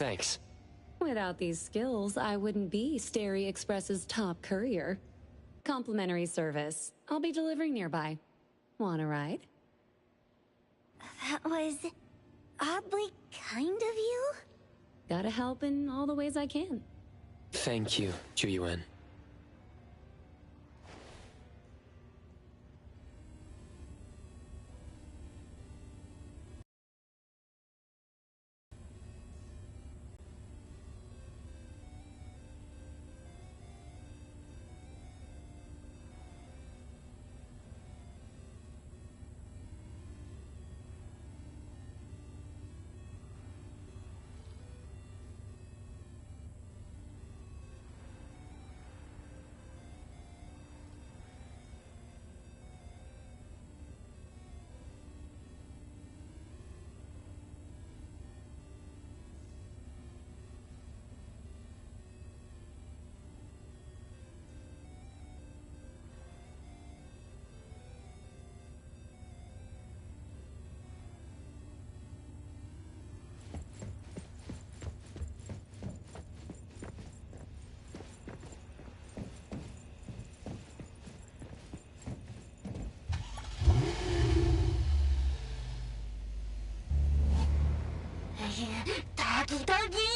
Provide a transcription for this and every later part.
Thanks. Without these skills, I wouldn't be Starry Express's top courier. Complimentary service. I'll be delivering nearby. Want a ride? That was oddly kind of you. Gotta help in all the ways I can. Thank you, Juyuan. Doggy, doggy!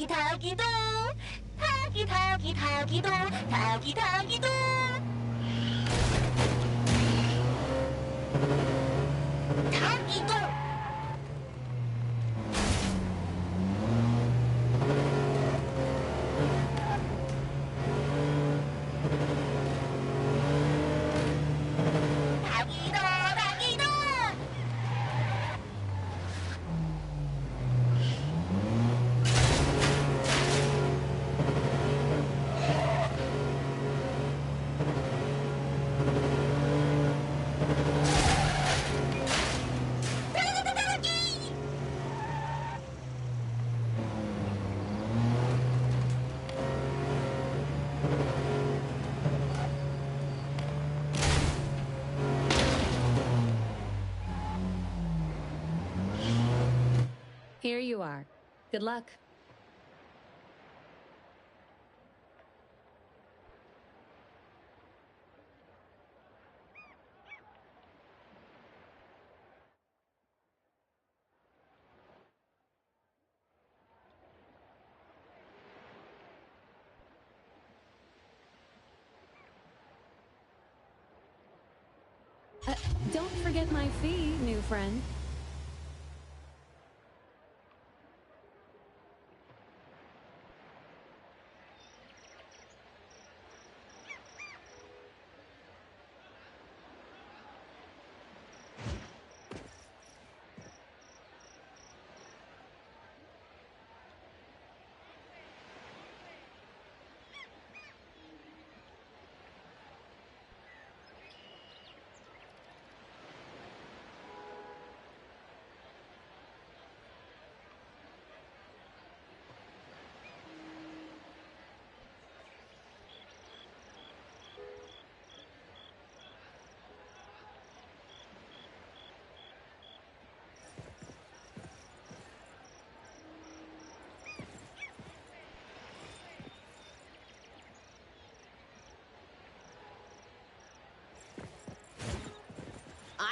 타기도 타기도 타기도 Here you are. Good luck. Don't forget my fee, new friend.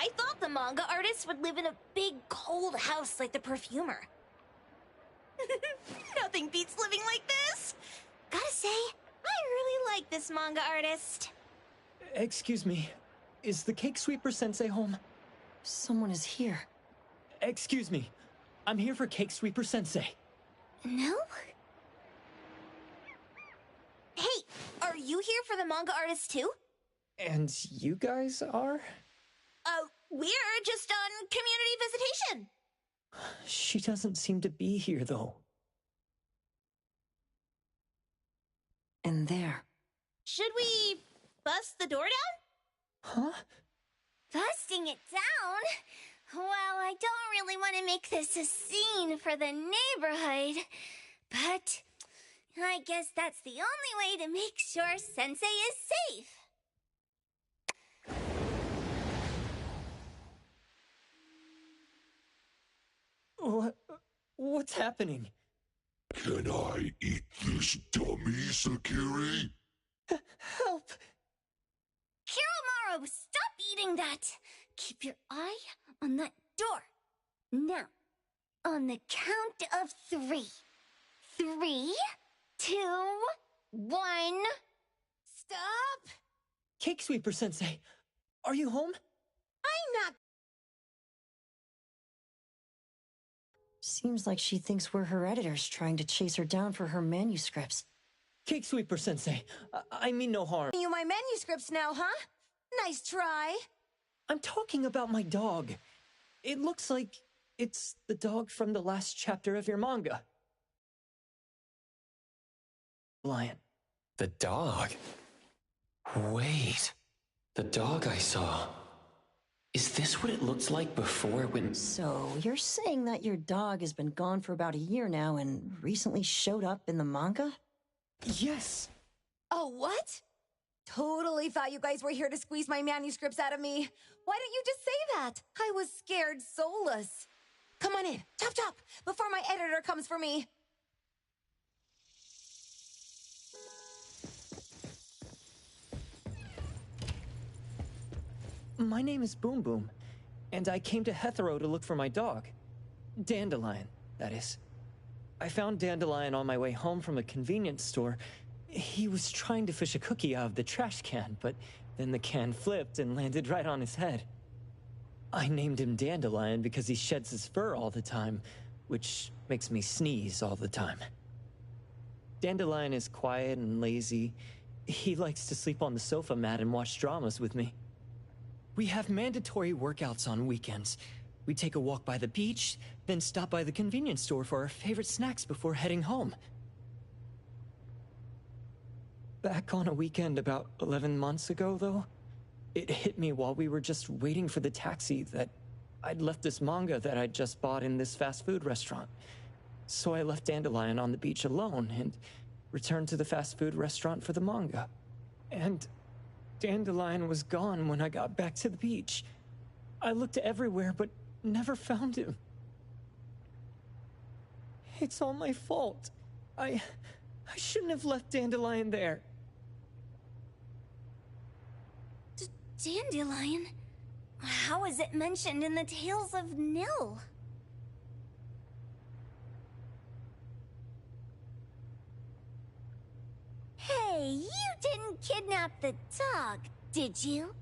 I thought the manga artist would live in a big, cold house like the perfumer. Nothing beats living like this! Gotta say, I really like this manga artist. Excuse me, is the Cake Sweeper Sensei home? Someone is here. Excuse me, I'm here for Cake Sweeper Sensei. No? Hey, are you here for the manga artist too? And you guys are? We're just on community visitation. She doesn't seem to be here, though. And there. Should we bust the door down? Huh? Busting it down? Well, I don't really want to make this a scene for the neighborhood, but I guess that's the only way to make sure Sensei is safe. What's happening? Can I eat this dummy, Sakiri? Help! Kiromaru, stop eating that! Keep your eye on that door. Now, on the count of 3. 3, 2, 1... Stop! Cake Sweeper Sensei, are you home? I'm not... Seems like she thinks we're her editors trying to chase her down for her manuscripts. Cake Sweeper Sensei, I mean no harm. You my manuscripts now, huh? Nice try. I'm talking about my dog. It looks like it's the dog from the last chapter of your manga. Lion. The dog? Wait. The dog I saw. Is this what it looked like before it went... So, you're saying that your dog has been gone for about a year now and recently showed up in the manga? Yes. Oh, what? Totally thought you guys were here to squeeze my manuscripts out of me. Why didn't you just say that? I was scared soulless. Come on in, chop chop, before my editor comes for me. My name is Boom Boom, and I came to Hethero to look for my dog. Dandelion, that is. I found Dandelion on my way home from a convenience store. He was trying to fish a cookie out of the trash can, but then the can flipped and landed right on his head. I named him Dandelion because he sheds his fur all the time, which makes me sneeze all the time. Dandelion is quiet and lazy. He likes to sleep on the sofa mat and watch dramas with me. We have mandatory workouts on weekends. We take a walk by the beach, then stop by the convenience store for our favorite snacks before heading home. Back on a weekend about 11 months ago, though, it hit me while we were just waiting for the taxi that I'd left this manga that I'd just bought in this fast food restaurant. So I left Dandelion on the beach alone and returned to the fast food restaurant for the manga. And Dandelion was gone when I got back to the beach. I looked everywhere, but never found him. It's all my fault. I shouldn't have left Dandelion there. Dandelion? How is it mentioned in the Tales of Nil? Hey, you didn't kidnap the dog, did you?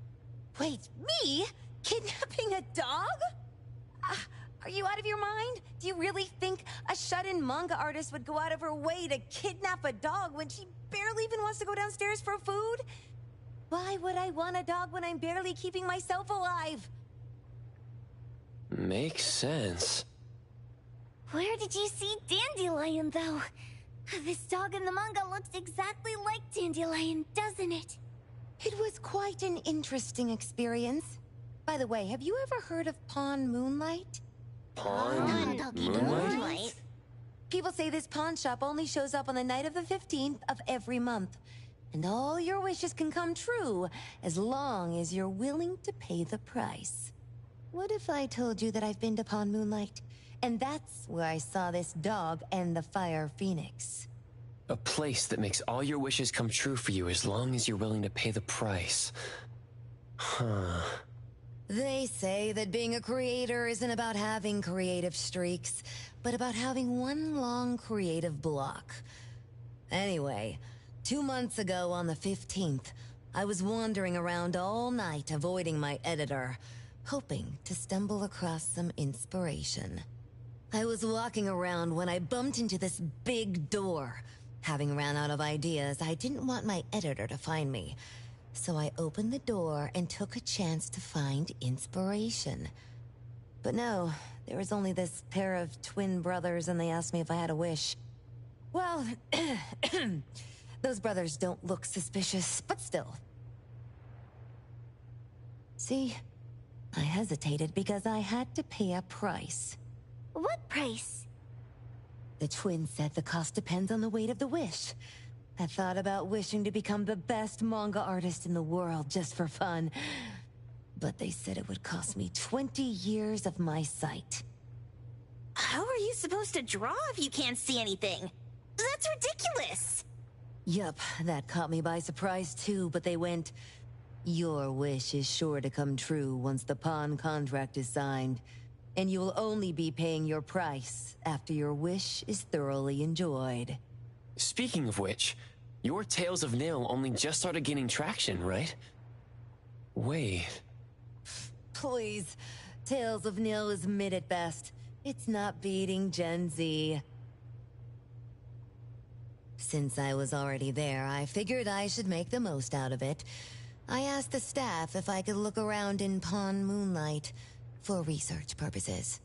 Wait, me? Kidnapping a dog? Are you out of your mind? Do you really think a shut-in manga artist would go out of her way to kidnap a dog when she barely even wants to go downstairs for food? Why would I want a dog when I'm barely keeping myself alive? Makes sense. Where did you see Dandelion, though? This dog in the manga looks exactly like Dandelion, doesn't it? It was quite an interesting experience. By the way, have you ever heard of Pawn Moonlight? Pawn Moonlight? People say this pawn shop only shows up on the night of the 15th of every month. And all your wishes can come true as long as you're willing to pay the price. What if I told you that I've been to Pawn Moonlight? And that's where I saw this dog and the Fire Phoenix. A place that makes all your wishes come true for you as long as you're willing to pay the price. Huh. They say that being a creator isn't about having creative streaks, but about having one long creative block. Anyway, 2 months ago on the 15th, I was wandering around all night avoiding my editor, hoping to stumble across some inspiration. I was walking around when I bumped into this big door. Having ran out of ideas, I didn't want my editor to find me. So I opened the door and took a chance to find inspiration. But no, there was only this pair of twin brothers and they asked me if I had a wish. Well, Those brothers don't look suspicious, but still. See, I hesitated because I had to pay a price. What price? The twins said the cost depends on the weight of the wish. I thought about wishing to become the best manga artist in the world just for fun. But they said it would cost me 20 years of my sight. How are you supposed to draw if you can't see anything? That's ridiculous! Yup, that caught me by surprise too, but they went, "Your wish is sure to come true once the pawn contract is signed, and you will only be paying your price after your wish is thoroughly enjoyed." Speaking of which, your Tales of Nil only just started gaining traction, right? Wait. Please, Tales of Nil is mid at best. It's not beating Gen Z. Since I was already there, I figured I should make the most out of it. I asked the staff if I could look around in Pawn Moonlight for research purposes.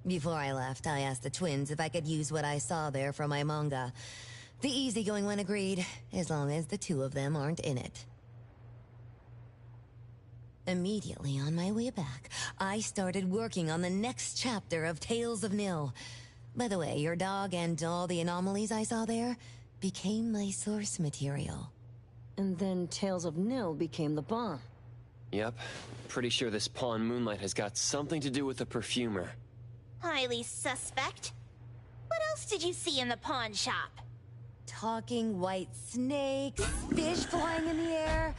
Before I left, I asked the twins if I could use what I saw there for my manga. The easygoing one agreed, as long as the two of them aren't in it. Immediately on my way back, I started working on the next chapter of Tales of Nil. By the way, your dog and all the anomalies I saw there became my source material. And then Tales of Nil became the bomb. Yep. Pretty sure this Pawn Moonlight has got something to do with the perfumer. Highly suspect. What else did you see in the pawn shop? Talking white snakes, fish flying in the air,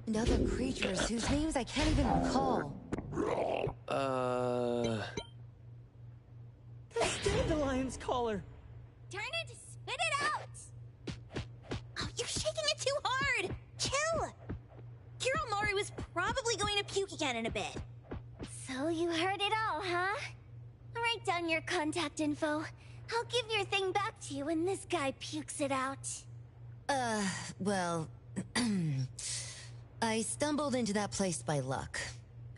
and other creatures whose names I can't even recall. That's Dandelion's collar! Darn it! Spit it out! Oh, you're shaking it too hard! Chill! Kiromaru is probably going to puke again in a bit. So you heard it all, huh? Write down your contact info. I'll give your thing back to you when this guy pukes it out. Well... I stumbled into that place by luck.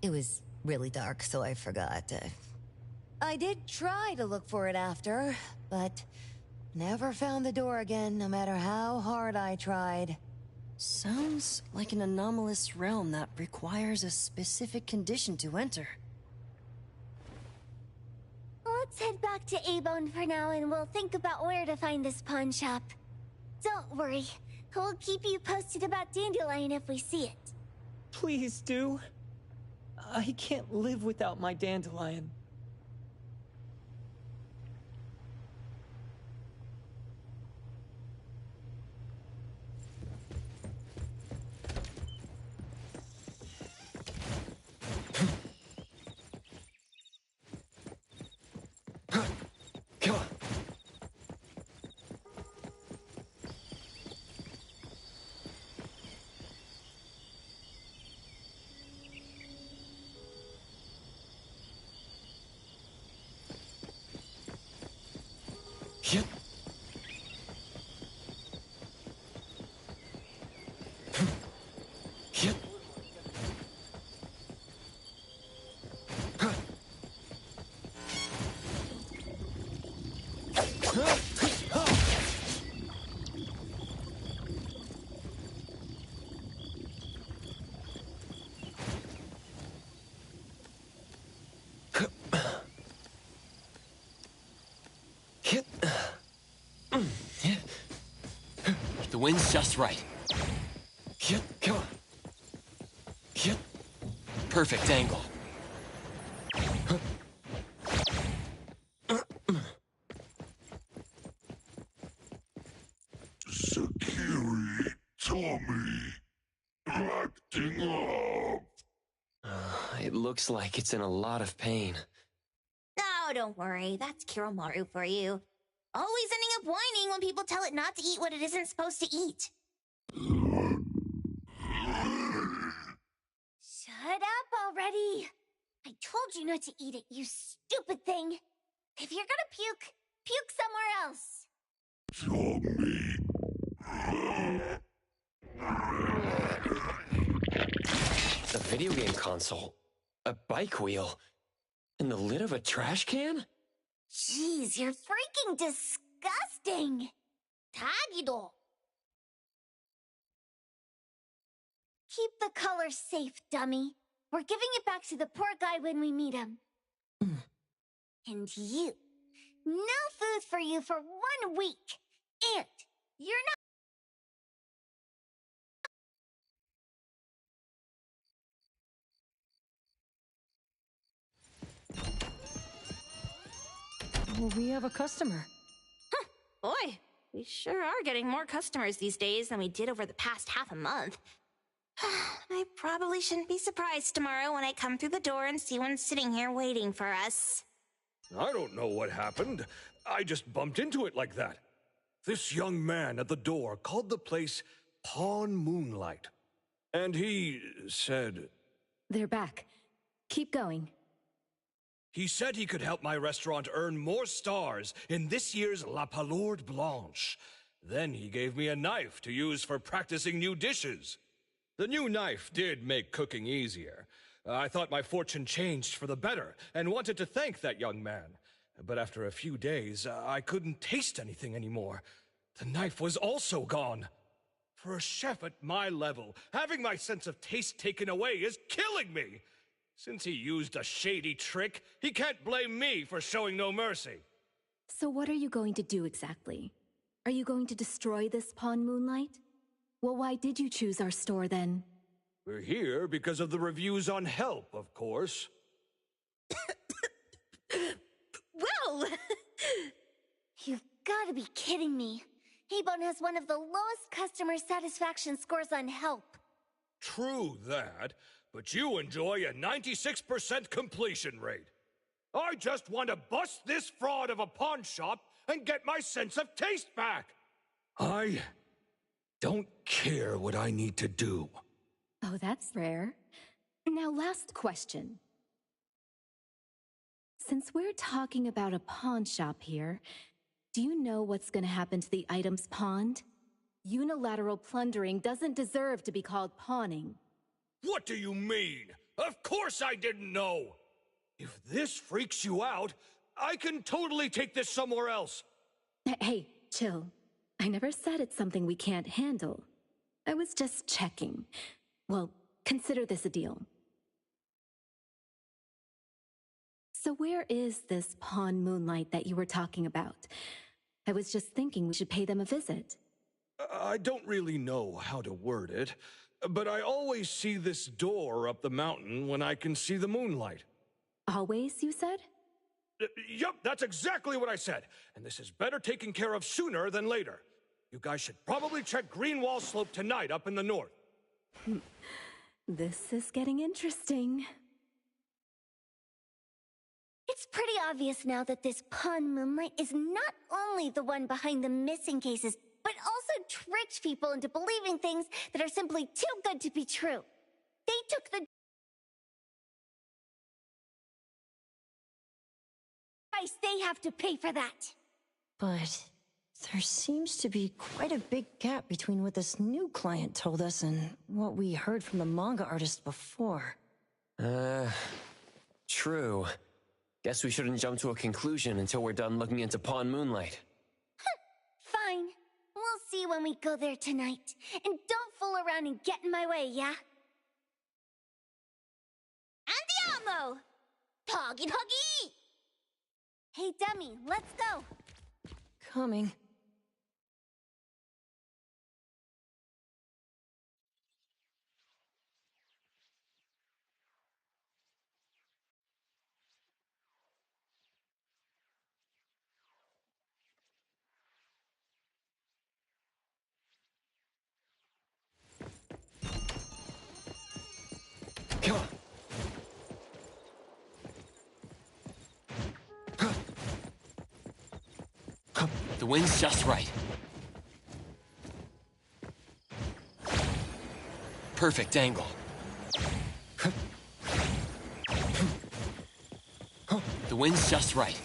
It was really dark, so I forgot. I did try to look for it after, but never found the door again, no matter how hard I tried. Sounds like an anomalous realm that requires a specific condition to enter. Let's head back to A-Bone for now and we'll think about where to find this pawn shop. Don't worry. We'll keep you posted about Dandelion if we see it. Please do. I can't live without my Dandelion. Come on. Yep. Yep. The wind's just right. Come on. Perfect angle. Sakiri, Tommy, acting up. It looks like it's in a lot of pain. Oh, don't worry. That's Kiromaru for you. Always ending up whining when people tell it not to eat what it isn't supposed to eat. Shut up already. I told you not to eat it, you stupid thing. If you're gonna puke, puke somewhere else. Tommy. A video game console, a bike wheel, and the lid of a trash can? Jeez, you're freaking disgusting. Tagido. Keep the color safe, dummy. We're giving it back to the poor guy when we meet him. And you. No food for you for 1 week. And you're not. Well, we have a customer. Boy, we sure are getting more customers these days than we did over the past half a month. I probably shouldn't be surprised tomorrow when I come through the door and see one sitting here waiting for us. I don't know what happened. I just bumped into it like that. This young man at the door called the place Pawn Moonlight. And he said... They're back. Keep going. He said he could help my restaurant earn more stars in this year's La Palourde Blanche. Then he gave me a knife to use for practicing new dishes. The new knife did make cooking easier. I thought my fortune changed for the better and wanted to thank that young man. But after a few days, I couldn't taste anything anymore. The knife was also gone. For a chef at my level, having my sense of taste taken away is killing me. Since he used a shady trick, he can't blame me for showing no mercy. So what are you going to do exactly? Are you going to destroy this Pawn Moonlight? Well, why did you choose our store then? We're here because of the reviews on Help, of course. Well! You've got to be kidding me. Haybone has one of the lowest customer satisfaction scores on Help. True that, but you enjoy a 96% completion rate. I just want to bust this fraud of a pawn shop and get my sense of taste back. I don't care what I need to do. Oh, that's rare. Now, last question. Since we're talking about a pawn shop here, do you know what's going to happen to the items pawned? Unilateral plundering doesn't deserve to be called pawning. What do you mean? Of course I didn't know! If this freaks you out, I can totally take this somewhere else. Hey, chill. I never said it's something we can't handle. I was just checking. Well, consider this a deal. So where is this Pawn Moonlight that you were talking about? I was just thinking we should pay them a visit. I don't really know how to word it, but I always see this door up the mountain when I can see the moonlight. Always, you said? Yup, that's exactly what I said. And this is better taken care of sooner than later. You guys should probably check Greenwall Slope tonight up in the north. This is getting interesting. It's pretty obvious now that this Pawn Moonlight is not only the one behind the missing cases, but also tricked people into believing things that are simply too good to be true. They took the price they have to pay for that. But there seems to be quite a big gap between what this new client told us and what we heard from the manga artist before. True. Guess we shouldn't jump to a conclusion until we're done looking into Pawn Moonlight. Fine. We'll see when we go there tonight. And don't fool around and get in my way, yeah? Andiamo! Toggy toggy! Hey, dummy, let's go. Coming. Come on. The wind's just right. Perfect angle. The wind's just right.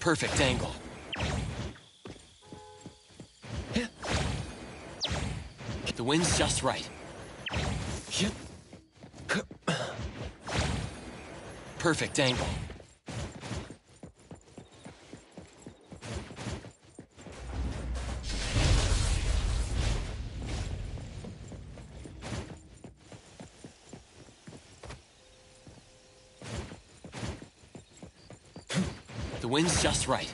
Perfect angle. The wind's just right. Perfect angle. The wind's just right.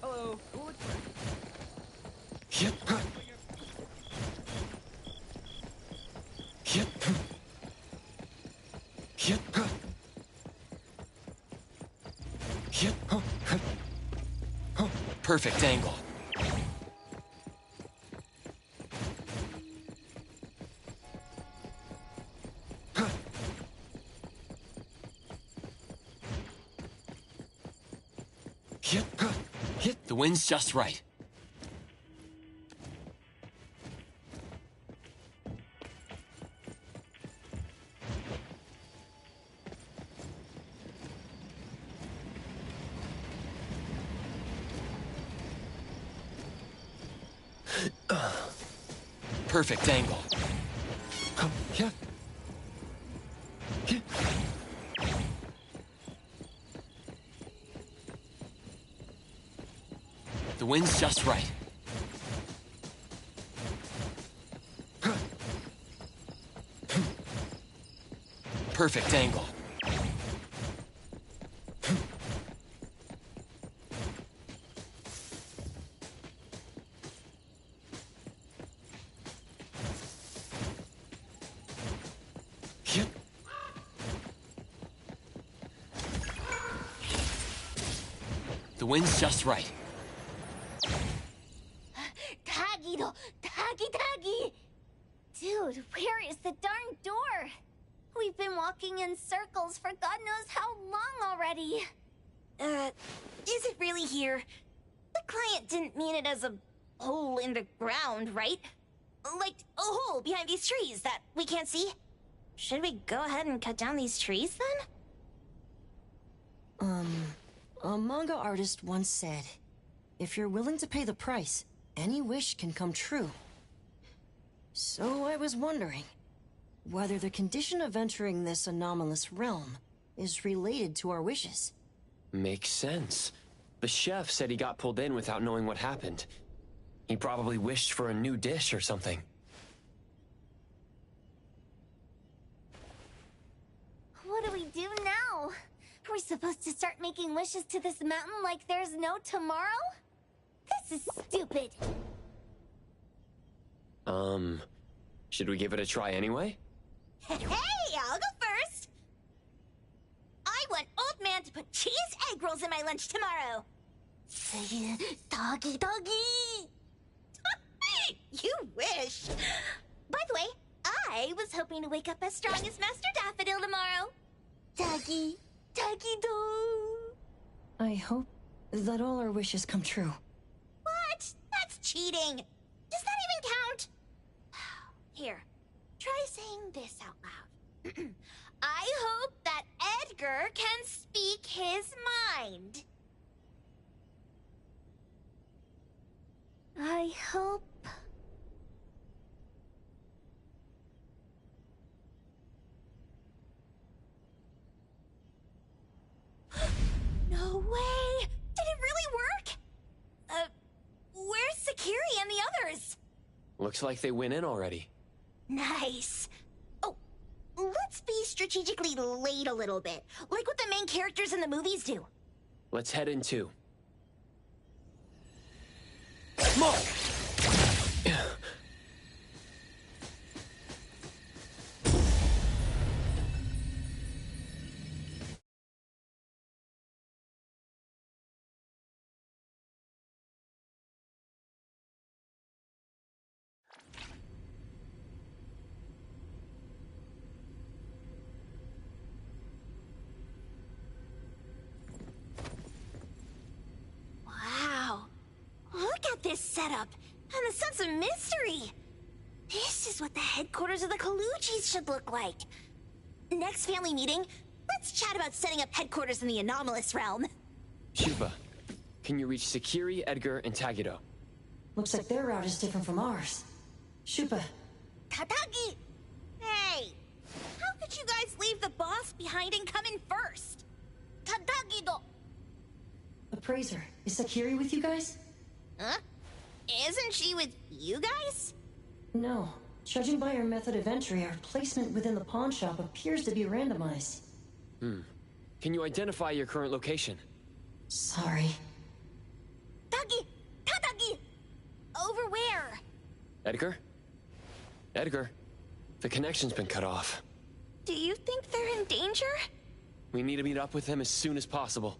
Hello. Perfect angle. The wind's just right. Perfect angle. The wind's just right. Perfect angle. The wind's just right. Tagi! Dude, where is the darn door? We've been walking in circles for God knows how long already. Is it really here? The client didn't mean it as a hole in the ground, right? Like a hole behind these trees that we can't see? Should we go ahead and cut down these trees then? A manga artist once said, if you're willing to pay the price, any wish can come true. So I was wondering whether the condition of entering this anomalous realm is related to our wishes. Makes sense. The chef said he got pulled in without knowing what happened. He probably wished for a new dish or something. What do we do now? Are we supposed to start making wishes to this mountain like there's no tomorrow? This is stupid. Should we give it a try anyway? Hey, I'll go first! I want Old Man to put cheese egg rolls in my lunch tomorrow! Doggy! You wish! By the way, I was hoping to wake up as strong as Master Daffodil tomorrow. Doggy do! I hope that all our wishes come true. What? That's cheating! Does that even count? Here, try saying this out loud. I hope that Edgar can speak his mind. I hope... No way! Did it really work? Where's Sakiri and the others? Looks like they went in already. Nice. Oh, let's be strategically late a little bit, like what the main characters in the movies do. Let's head in too. Mark! Wow. Look at this setup and the sense of mystery. This is what the headquarters of the Kalujis should look like. next family meeting, let's chat about setting up headquarters in the anomalous realm. Shuba, can you reach Sakiri, Edgar, and Tagido? Looks like their route is different from ours. Shupa. Tatagi! Hey! How could you guys leave the boss behind and come in first? Tatagi-do! Appraiser, is Sakiri with you guys? Huh? Isn't she with you guys? No. Judging by our method of entry, our placement within the pawn shop appears to be randomized. Can you identify your current location? Sorry. Tagi! Tatagi! Over where? Edgar? Edgar, the connection's been cut off. Do you think they're in danger? We need to meet up with them as soon as possible.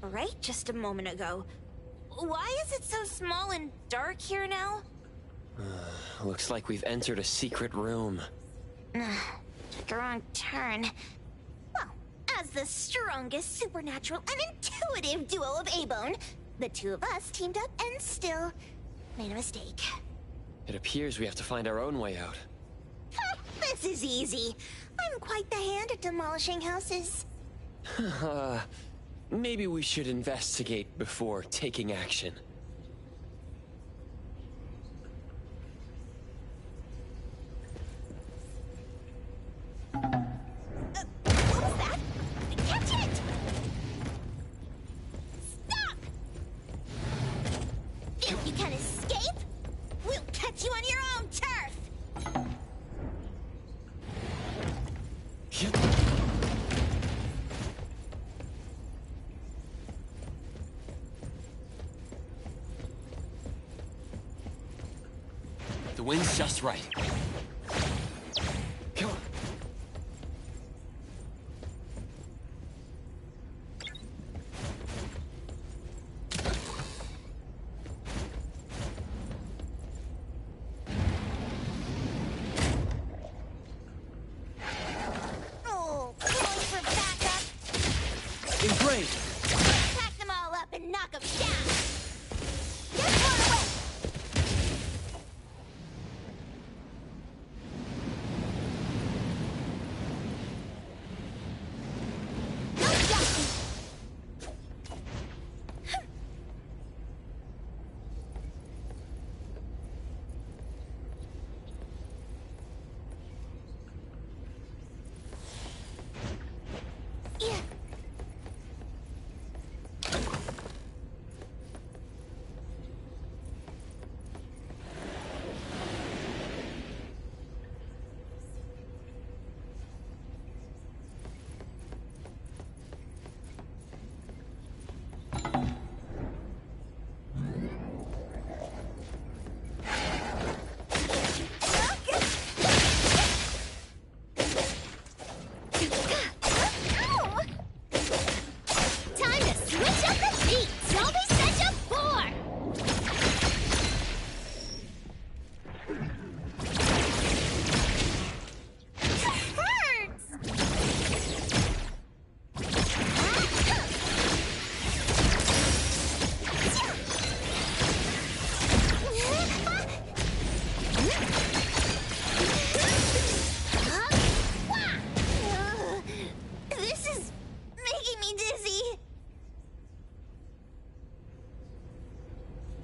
Right just a moment ago. Why is it so small and dark here now? Looks like we've entered a secret room. Took a wrong turn. Well, as the strongest supernatural and intuitive duo of A-Bone, the two of us teamed up and still made a mistake. It appears we have to find our own way out. This is easy. I'm quite the hand at demolishing houses. Maybe we should investigate before taking action. What was that? Catch it! Stop! Think you can escape? We'll catch you on your own turf! The wind's just right. Come on. Oh, calling for backup. Engraved! Pack them all up and knock them down. Just run away.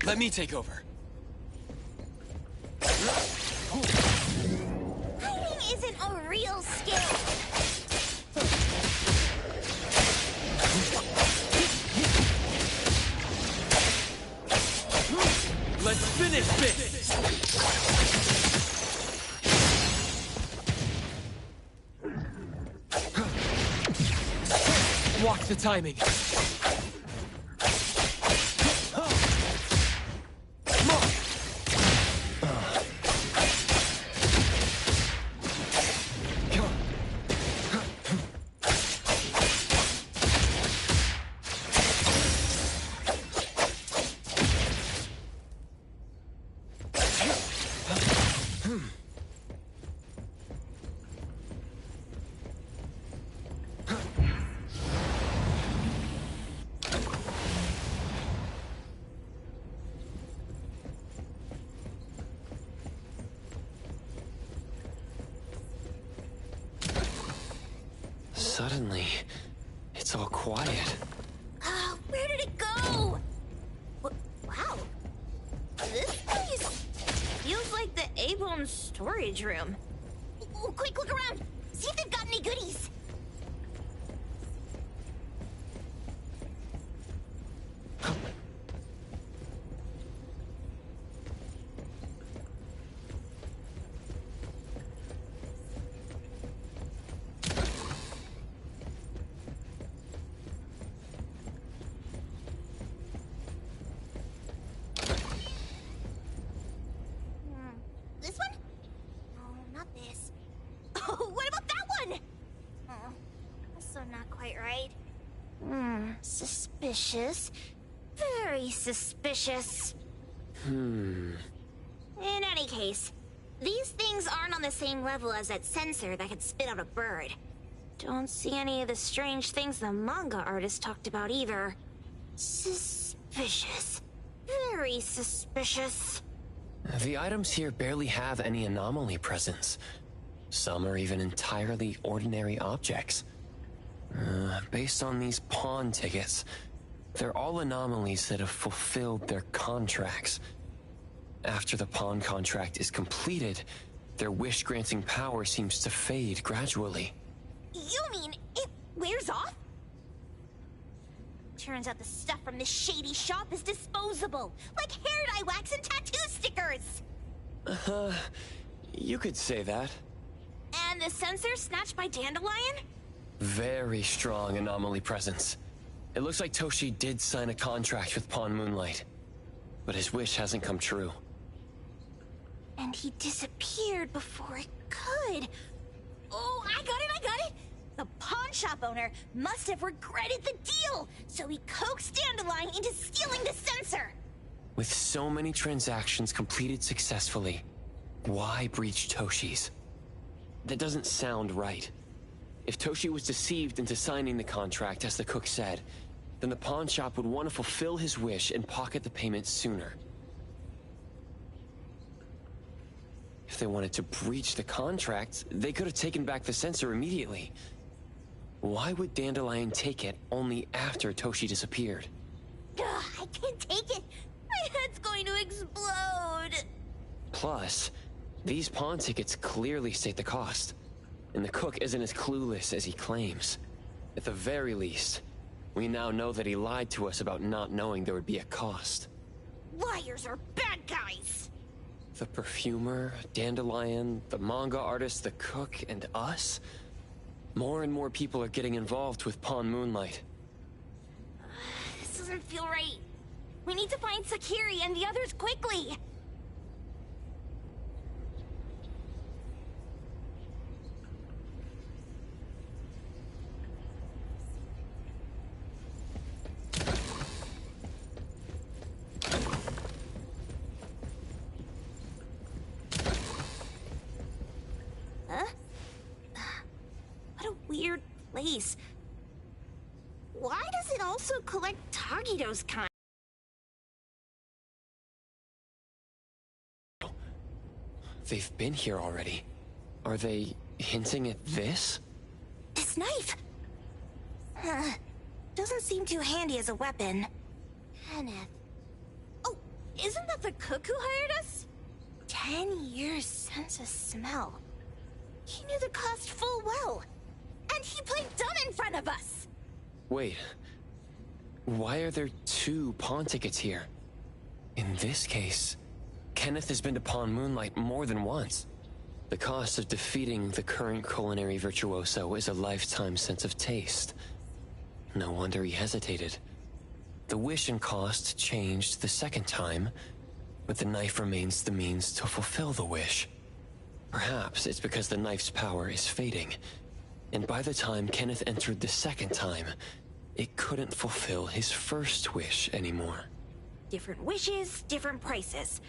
Let me take over. Hiding isn't a real skill. Let's finish this! Watch the timing. Suddenly, it's all quiet. Where did it go? Wow. This place feels like the A-Bone storage room. Quick, look around. See if they've got any goodies. This one? Oh, not this. Oh, what about that one? Oh, also not quite right. Suspicious. Very suspicious. In any case, these things aren't on the same level as that sensor that could spit out a bird. Don't see any of the strange things the manga artist talked about either. Suspicious. Very suspicious. The items here barely have any anomaly presence. Some are even entirely ordinary objects. Based on these pawn tickets, they're all anomalies that have fulfilled their contracts. After the pawn contract is completed, their wish-granting power seems to fade gradually. You mean it wears off? Turns out the stuff from this shady shop is disposable, like hair dye wax and tattoo stickers. You could say that. And the sensor snatched by Dandelion? Very strong anomaly presence. It looks like Toshi did sign a contract with Pawn Moonlight, but his wish hasn't come true. And he disappeared before it could. Oh, I got it! The pawn shop owner must have regretted the deal, so he coaxed Dandelion into stealing the sensor. With so many transactions completed successfully, why breach Toshi's? That doesn't sound right. If Toshi was deceived into signing the contract, as the cook said, then the pawn shop would want to fulfill his wish and pocket the payment sooner. If they wanted to breach the contract, they could have taken back the sensor immediately. Why would Dandelion take it only after Toshi disappeared? I can't take it. My head's going to explode. Plus, these pawn tickets clearly state the cost, and the cook isn't as clueless as he claims. At the very least, we now know that he lied to us about not knowing there would be a cost. Liars are bad guys. The perfumer, Dandelion, the manga artist, the cook, and us? More and more people are getting involved with Pawn Moonlight. This doesn't feel right. We need to find Sakiri and the others quickly. Huh? What a weird place. Why does it also collect Tagido's kind? They've been here already. Are they hinting at this? This knife! Doesn't seem too handy as a weapon. Kenneth. Oh, Isn't that the cook who hired us? 10 years sense of smell. He knew the cost full well. And he played dumb in front of us! Wait. Why are there 2 pawn tickets here? In this case, Kenneth has been to Pawn Moonlight more than once. The cost of defeating the current culinary virtuoso is a lifetime sense of taste. No wonder he hesitated. The wish and cost changed the second time, but the knife remains the means to fulfill the wish. Perhaps it's because the knife's power is fading, and by the time Kenneth entered the second time, it couldn't fulfill his first wish anymore. Different wishes, different prices.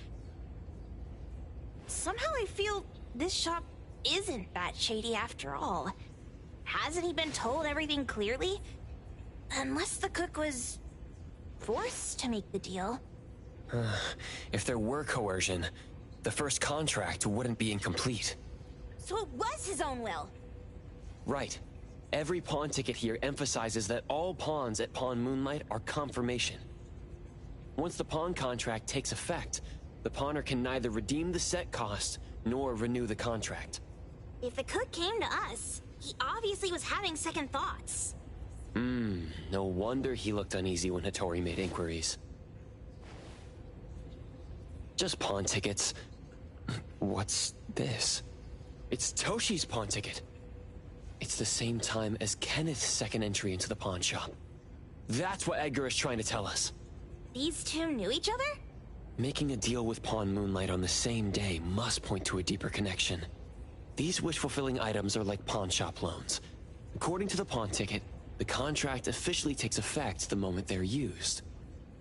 Somehow I feel this shop isn't that shady after all. Hasn't he been told everything clearly? Unless the cook was forced to make the deal. If there were coercion, the first contract wouldn't be incomplete. So it was his own will. Right. Every pawn ticket here emphasizes that all pawns at Pawn Moonlight are confirmation. Once the pawn contract takes effect, the pawner can neither redeem the set cost nor renew the contract. If the cook came to us, he obviously was having second thoughts. No wonder he looked uneasy when Hattori made inquiries. Just pawn tickets. What's this? It's Toshi's pawn ticket. It's the same time as Kenneth's second entry into the pawn shop. That's what Edgar is trying to tell us. These 2 knew each other? Making a deal with Pawn Moonlight on the same day must point to a deeper connection. These wish-fulfilling items are like pawn shop loans. According to the pawn ticket, the contract officially takes effect the moment they're used.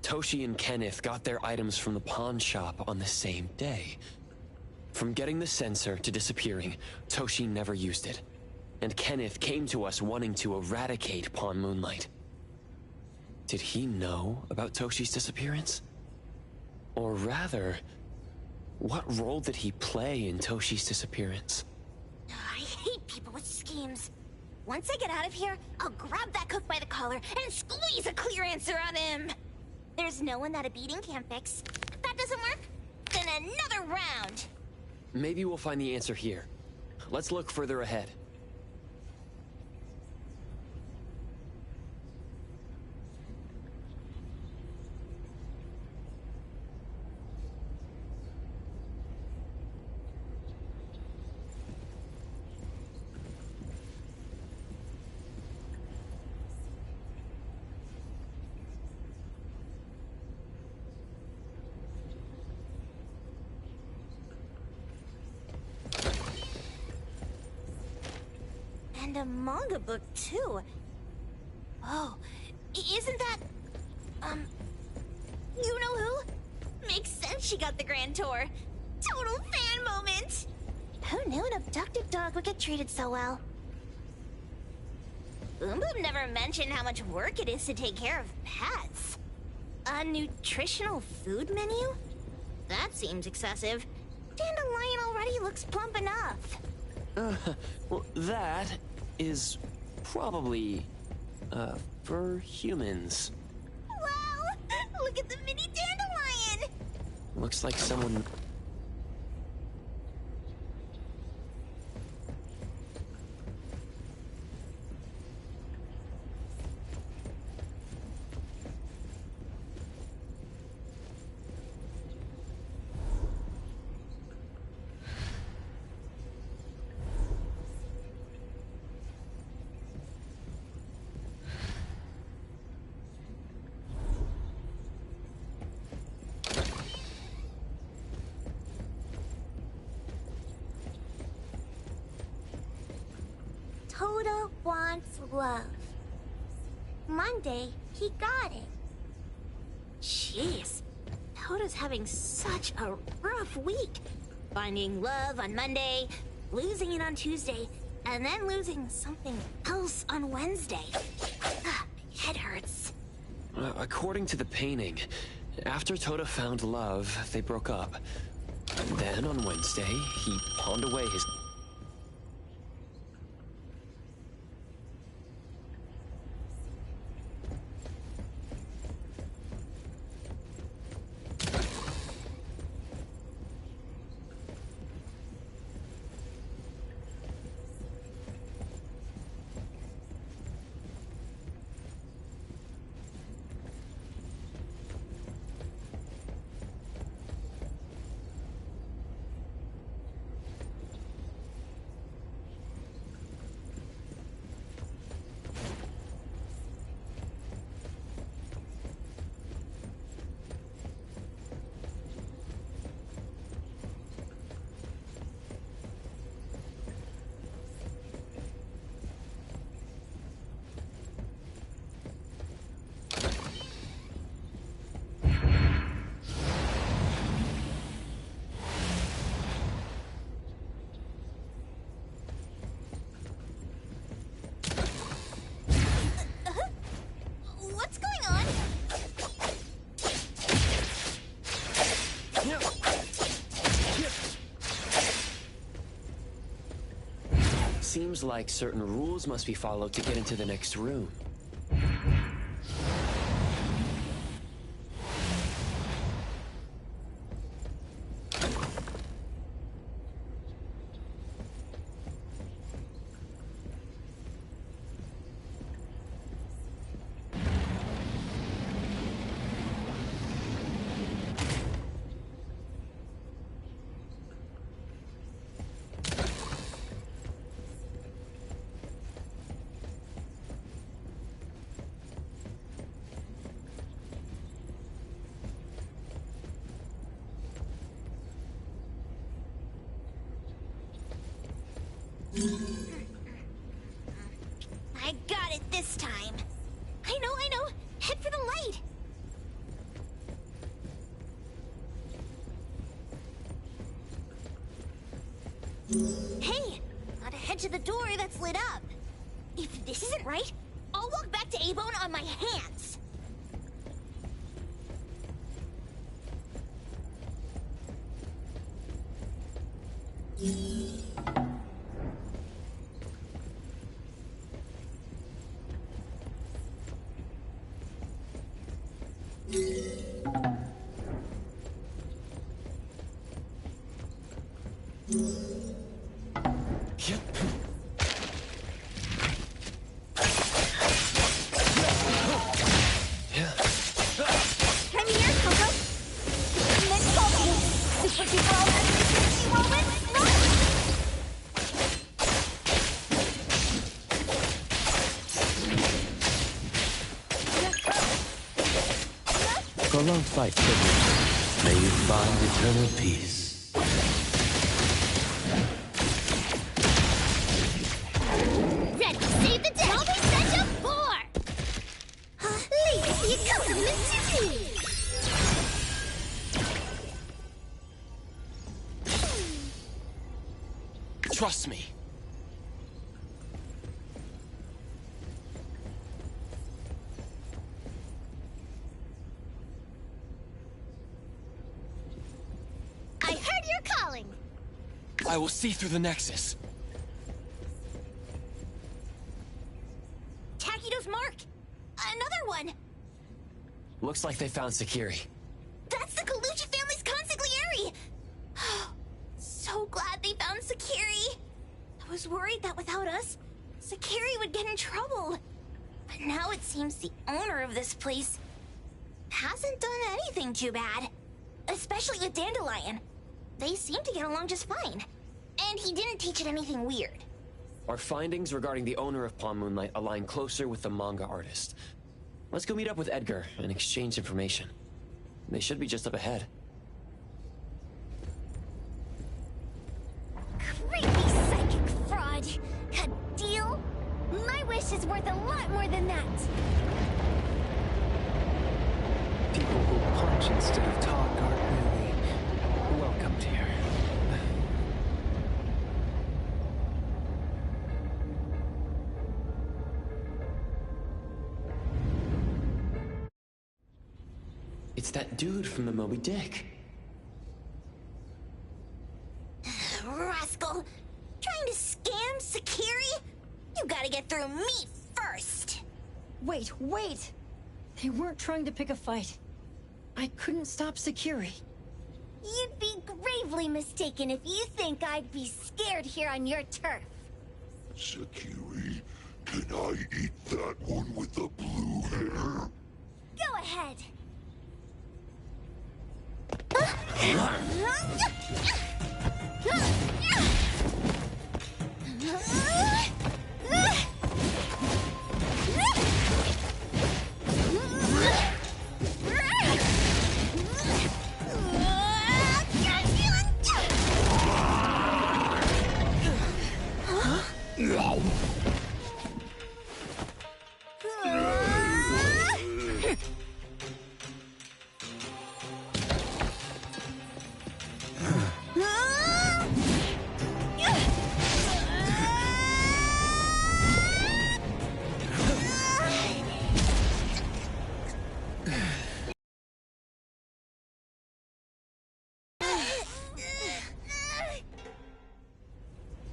Toshi and Kenneth got their items from the pawn shop on the same day. From getting the sensor to disappearing, Toshi never used it. And Kenneth came to us wanting to eradicate Pawn Moonlight. Did he know about Toshi's disappearance? Or rather, what role did he play in Toshi's disappearance? I hate people with schemes. Once I get out of here, I'll grab that cook by the collar and squeeze a clear answer on him. There's no one that a beating can't fix. If that doesn't work, then another round. Maybe we'll find the answer here. Let's look further ahead. And a manga book, too. Oh, isn't that... you know who? Makes sense she got the grand tour. Total fan moment! Who knew an abducted dog would get treated so well? Boom Boom never mentioned how much work it is to take care of pets. A nutritional food menu? That seems excessive. Dandelion already looks plump enough. Well, that is probably, for humans. Wow! Look at the mini dandelion! Looks like someone... Toda wants love. Monday, he got it. Jeez, Toda's having such a rough week. Finding love on Monday, losing it on Tuesday, and then losing something else on Wednesday. Ah, my head hurts. According to the painting, after Toda found love, they broke up. And then on Wednesday, he pawned away his... Seems like certain rules must be followed to get into the next room. I got it this time. I know. Head for the light. Hey, gotta head to the door that's lit up. If this isn't right, I'll walk back to A-Bone on my hands. Prolonged fight, privilege. May you find eternal peace. Ready to save the day. I'll be sent up for. Leave the accompaniment to me. Trust me. I heard your calling. I will see through the Nexus. Takido's mark. Another one. Looks like they found Sakiri. That's the Colucci family's consigliere. So glad they found Sakiri. I was worried that without us, Sakiri would get in trouble. But now it seems the owner of this place hasn't done anything too bad. Especially with Dandelion. They seem to get along just fine. And he didn't teach it anything weird. Our findings regarding the owner of Palm Moonlight align closer with the manga artist. Let's go meet up with Edgar and exchange information. They should be just up ahead. Creepy psychic fraud. A deal? My wish is worth a lot more than that. People who punch instead of talk aren't really welcomed here. It's that dude from the Moby Dick. Rascal! Trying to scam Sakiri? You gotta get through me first! Wait! They weren't trying to pick a fight. I couldn't stop Sakiri. You'd be gravely mistaken if you think I'd be scared here on your turf. Sakiri, can I eat that one with the blue hair? Go ahead!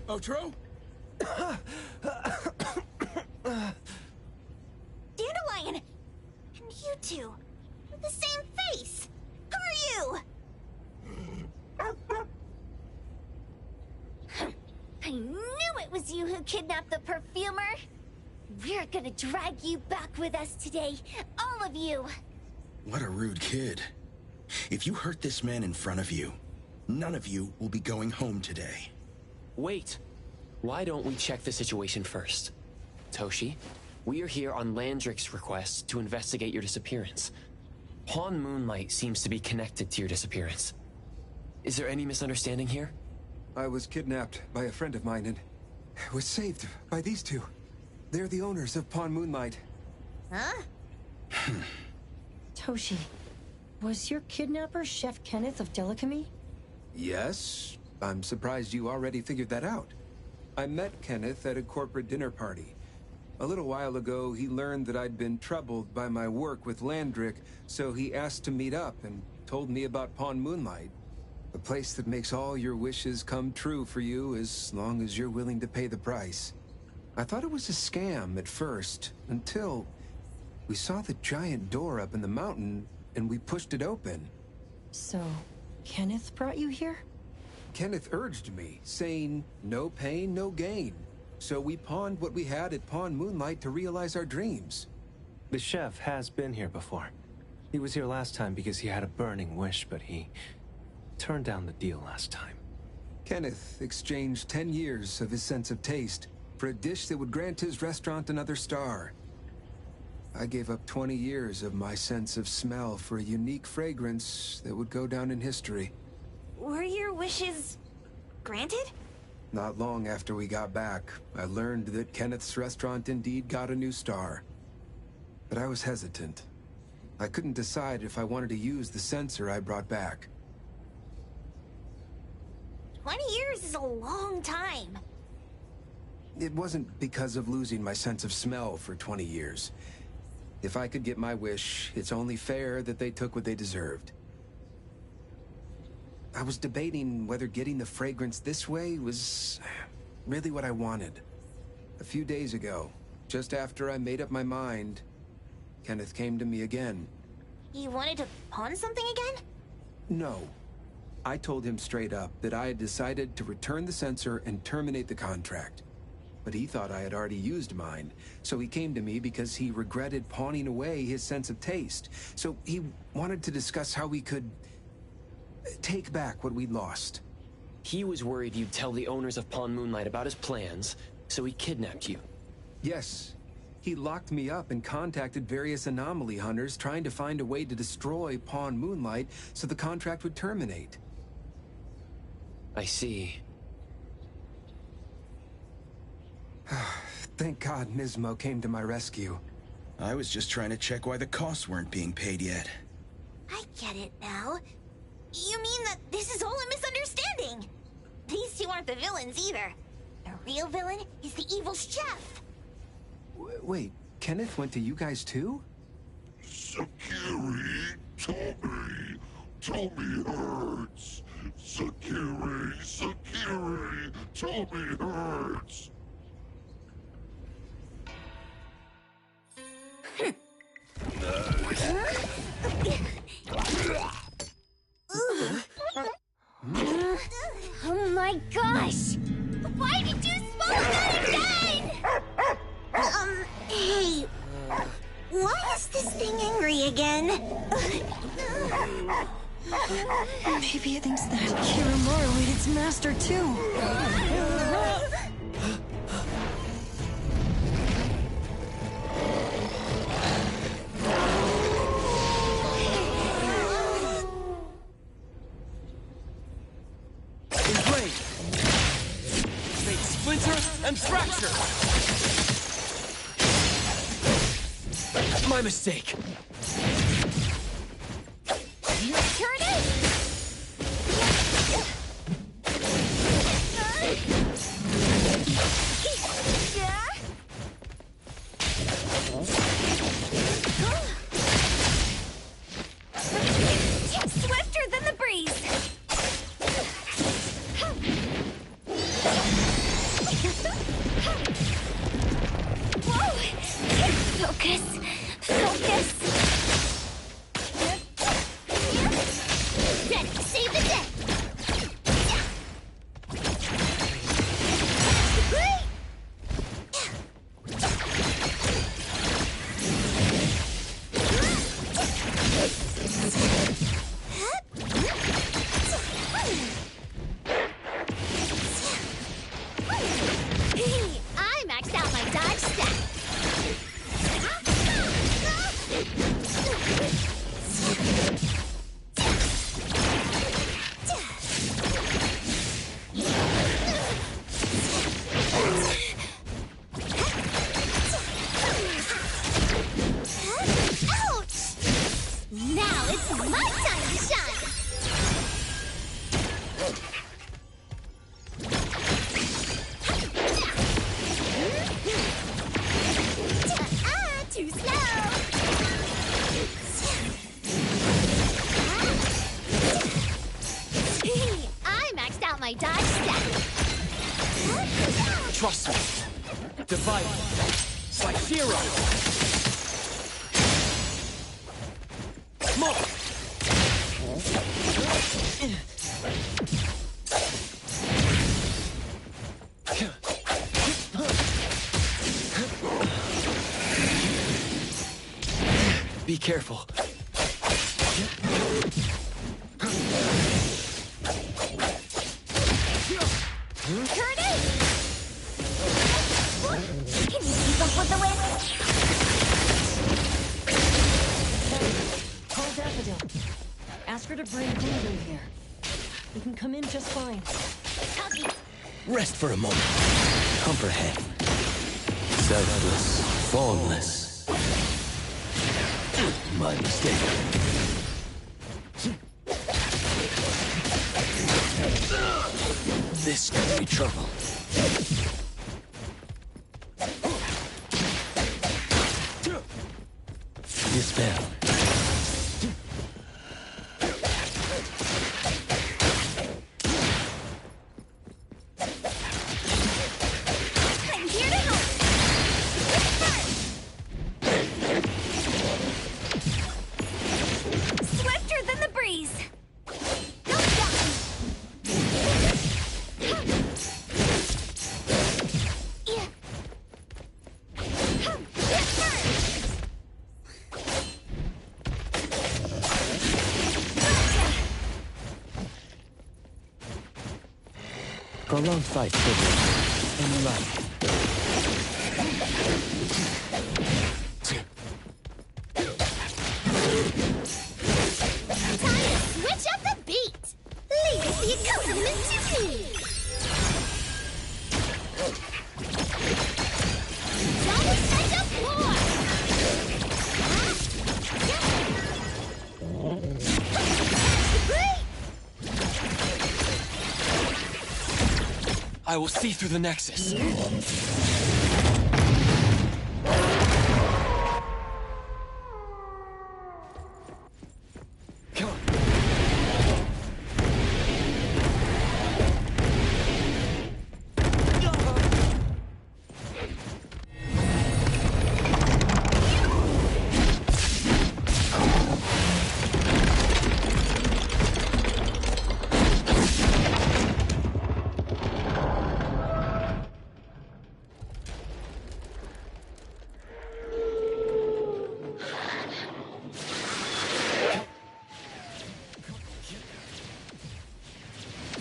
Otro? Dandelion! And you two, with the same face! Who are you? I knew it was you who kidnapped the perfumer! We're gonna drag you back with us today, all of you! What a rude kid. If you hurt this man in front of you, none of you will be going home today. Wait. Why don't we check the situation first? Toshi, we are here on Landrick's request to investigate your disappearance. Pawn Moonlight seems to be connected to your disappearance. Is there any misunderstanding here? I was kidnapped by a friend of mine and was saved by these two. They're the owners of Pawn Moonlight. Huh? Toshi, was your kidnapper Chef Kenneth of Delicamy? Yes. I'm surprised you already figured that out. I met Kenneth at a corporate dinner party. A little while ago, he learned that I'd been troubled by my work with Landrick, so he asked to meet up and told me about Pawn Moonlight. A place that makes all your wishes come true for you as long as you're willing to pay the price. I thought it was a scam at first, until we saw the giant door up in the mountain and we pushed it open. So, Kenneth brought you here? Kenneth urged me, saying, no pain, no gain. So we pawned what we had at Pawn Moonlight to realize our dreams. The chef has been here before. He was here last time because he had a burning wish, but he turned down the deal last time. Kenneth exchanged 10 years of his sense of taste for a dish that would grant his restaurant another star. I gave up 20 years of my sense of smell for a unique fragrance that would go down in history. Were your wishes granted? Not long after we got back, I learned that Kenneth's restaurant indeed got a new star. But I was hesitant. I couldn't decide if I wanted to use the sensor I brought back. 20 years is a long time. It wasn't because of losing my sense of smell for 20 years. If I could get my wish, it's only fair that they took what they deserved. I was debating whether getting the fragrance this way was really what I wanted. A few days ago, just after I made up my mind, Kenneth came to me again. You wanted to pawn something again? No. I told him straight up that I had decided to return the sensor and terminate the contract. But he thought I had already used mine, so he came to me because he regretted pawning away his sense of taste. So he wanted to discuss how we could take back what we'd lost. He was worried you'd tell the owners of Pawn Moonlight about his plans, so he kidnapped you. Yes. He locked me up and contacted various anomaly hunters trying to find a way to destroy Pawn Moonlight so the contract would terminate. I see. Thank God Nismo came to my rescue. I was just trying to check why the costs weren't being paid yet. I get it now. You mean that this is all a misunderstanding? These two aren't the villains either. The real villain is the evil chef. Wait, Kenneth went to you guys too? Sakiri, Tommy hurts. Sakiri, Tommy hurts. Oh my gosh! Why did you swallow that again? Hey, why is this thing angry again? Maybe it thinks that Kiramaru ate its master too. Splinter and fracture! My mistake. Here it is! Swifter than the breeze! Focus. Focus. Ready, save the day. I maxed out my dodge stat. Ouch! Now it's my time to shine. Too slow. I maxed out my dodge stat. Trust me. Divide. It's like zero. Smoke. Be careful. Curtis! Can you keep up with the wind? Call Daffodil. Ask her to bring Voodoo here. We can come in just fine. Copy. Rest for a moment. Comprehend. Selfless, formless. My mistake. This could be trouble. Dispel. I'm here to help. Swifter than the breeze. Don't stop. Prolonged fight could be right. Time to switch up the beat. Leave the accompaniment to me. Double set of floor. I will see through the Nexus. Come on.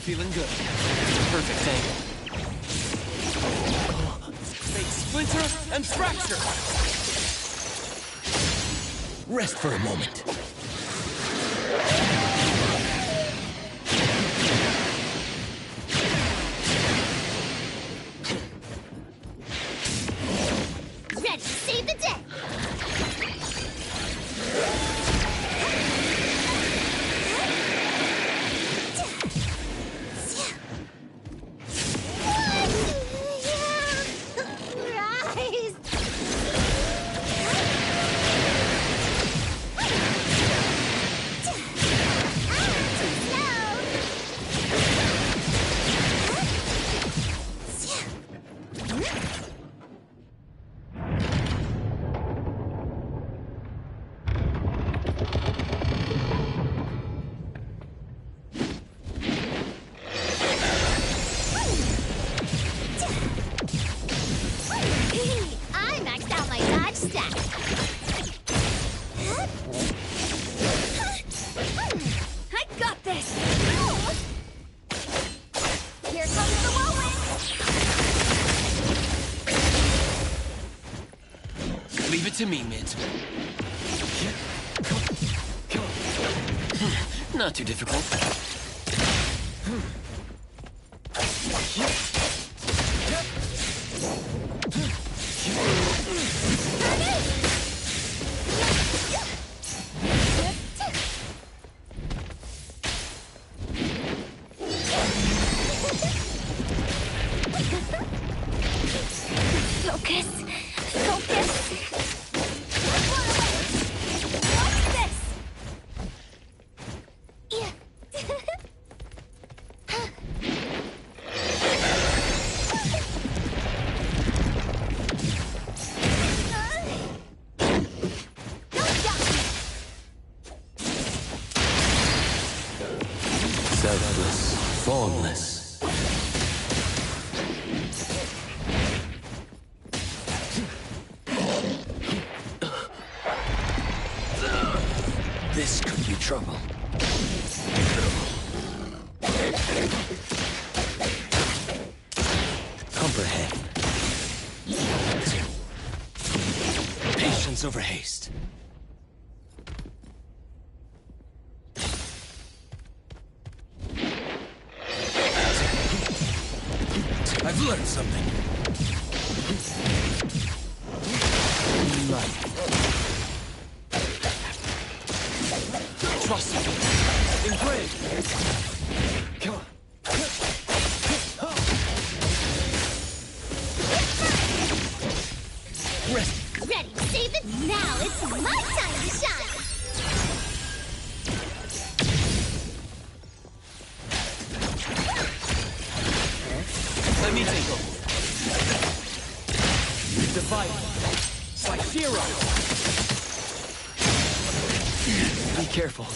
Feeling good. Perfect angle. Fake splinter and fracture. Rest for a moment. Ready, save the day. Rise. I got this! Here comes the whirlwind! Leave it to me, Mint. Not too difficult. Focus! Focus! What's this? Yeah. Selfless, formless. This could be trouble. Comprehend. Patience over haste. I've learned something. Light. Trust me. Engrave. Come on. Rest. Ready to save it? Now it's my time to shine! Let me take over. The fight. Like Zero. Be careful.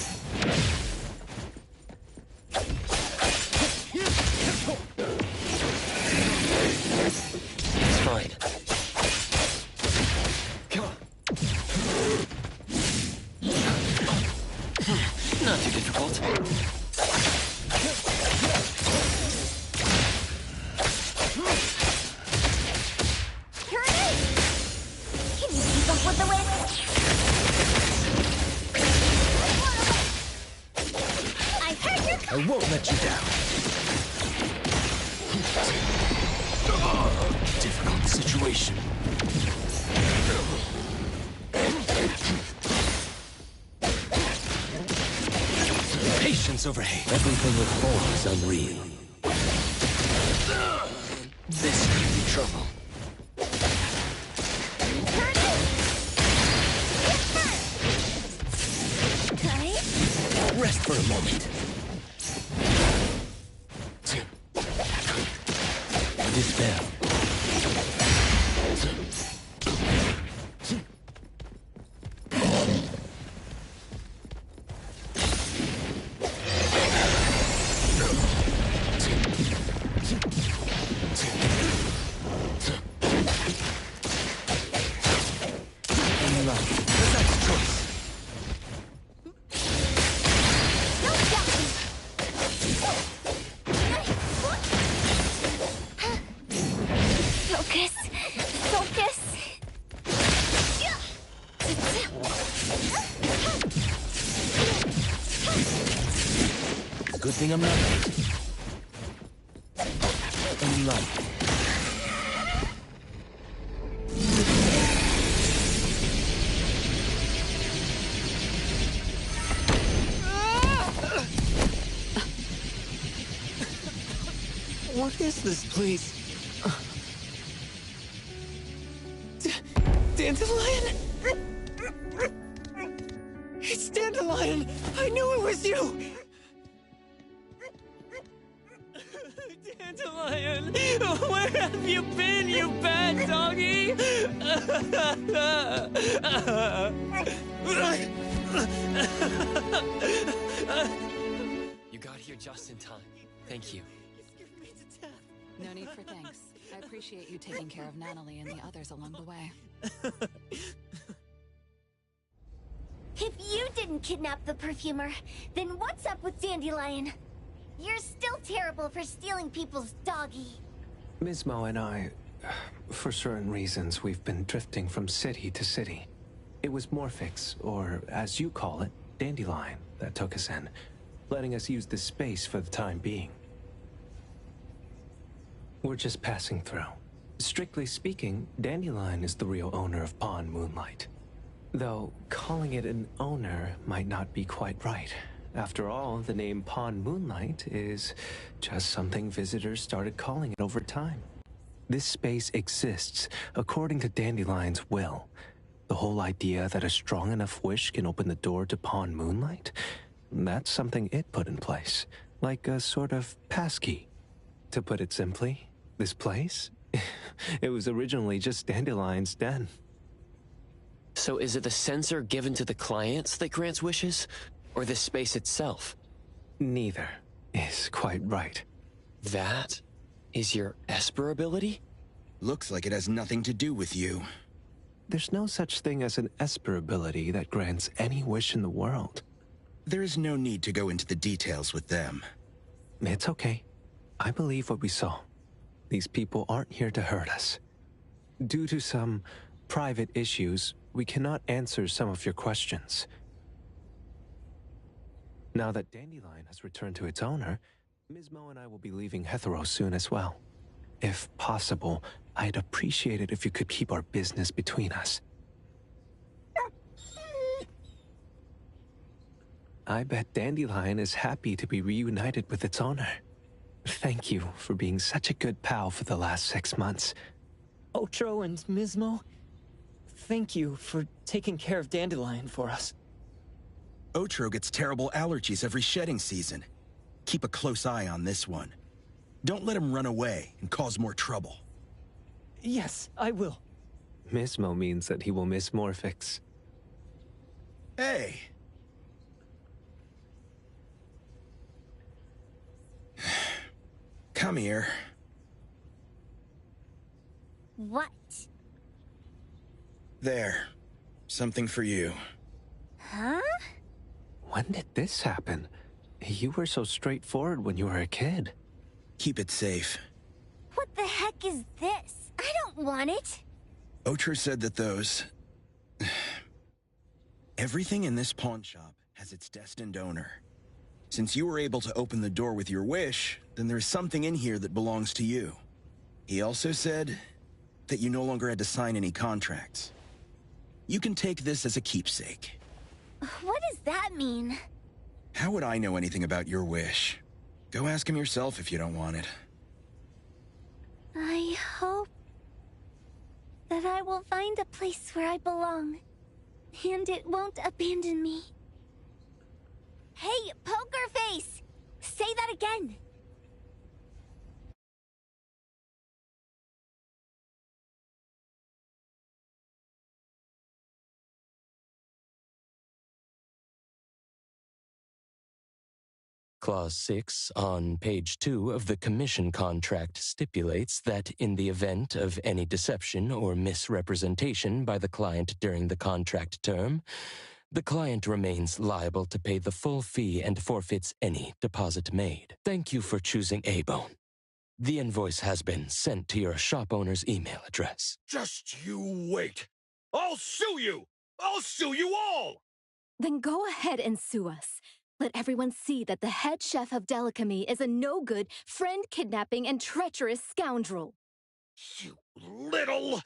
It's fine. Come on. Not too difficult. Here it is! Can you keep up with the wind? I heard your I won't let you down. Difficult situation. Patience over hate. Everything with form is unreal. This could be trouble. Rest for a moment. Dispel. Focus! Focus! Good thing I'm not late. Light. What is this, please? Dandelion? It's Dandelion! I knew it was you! Dandelion! Where have you been, you bad doggy? You got here just in time. Thank you. No need for thanks. I appreciate you taking care of Natalie and the others along the way. didn't kidnap the perfumer, then what's up with Dandelion? You're still terrible for stealing people's doggy. Mismo and I, for certain reasons, we've been drifting from city to city. It was Morphix, or as you call it, Dandelion, that took us in, letting us use this space for the time being. We're just passing through. Strictly speaking, Dandelion is the real owner of Pond Moonlight. Though calling it an owner might not be quite right. After all, the name Pond Moonlight is just something visitors started calling it over time. This space exists according to Dandelion's will. The whole idea that a strong enough wish can open the door to Pond Moonlight? That's something it put in place, like a sort of passkey. To put it simply, this place? It was originally just Dandelion's den. So is it the sensor given to the clients that grants wishes, or the space itself? Neither is quite right. That is your Esper ability? Looks like it has nothing to do with you. There's no such thing as an Esper ability that grants any wish in the world. There is no need to go into the details with them. It's okay. I believe what we saw. These people aren't here to hurt us. Due to some private issues, we cannot answer some of your questions. Now that Dandelion has returned to its owner, Mismo and I will be leaving Hetero soon as well. If possible, I'd appreciate it if you could keep our business between us. I bet Dandelion is happy to be reunited with its owner. Thank you for being such a good pal for the last 6 months. Otro and Mismo, thank you for taking care of Dandelion for us. Otro gets terrible allergies every shedding season. Keep a close eye on this one. Don't let him run away and cause more trouble. Yes, I will. Mismo means that he will miss Morphix. Hey! Come here. What? There. Something for you. Huh? When did this happen? You were so straightforward when you were a kid. Keep it safe. What the heck is this? I don't want it. Otro said that those... Everything in this pawn shop has its destined owner. Since you were able to open the door with your wish, then there's something in here that belongs to you. He also said that you no longer had to sign any contracts. You can take this as a keepsake. What does that mean? How would I know anything about your wish? Go ask him yourself if you don't want it. I hope that I will find a place where I belong, and it won't abandon me. Hey, Poker Face! Say that again! Clause 6 on page 2 of the commission contract stipulates that in the event of any deception or misrepresentation by the client during the contract term, the client remains liable to pay the full fee and forfeits any deposit made. Thank you for choosing A-Bone. The invoice has been sent to your shop owner's email address. Just you wait. I'll sue you! I'll sue you all! Then go ahead and sue us. Let everyone see that the head chef of Delicamy is a no-good, friend-kidnapping, and treacherous scoundrel. You little...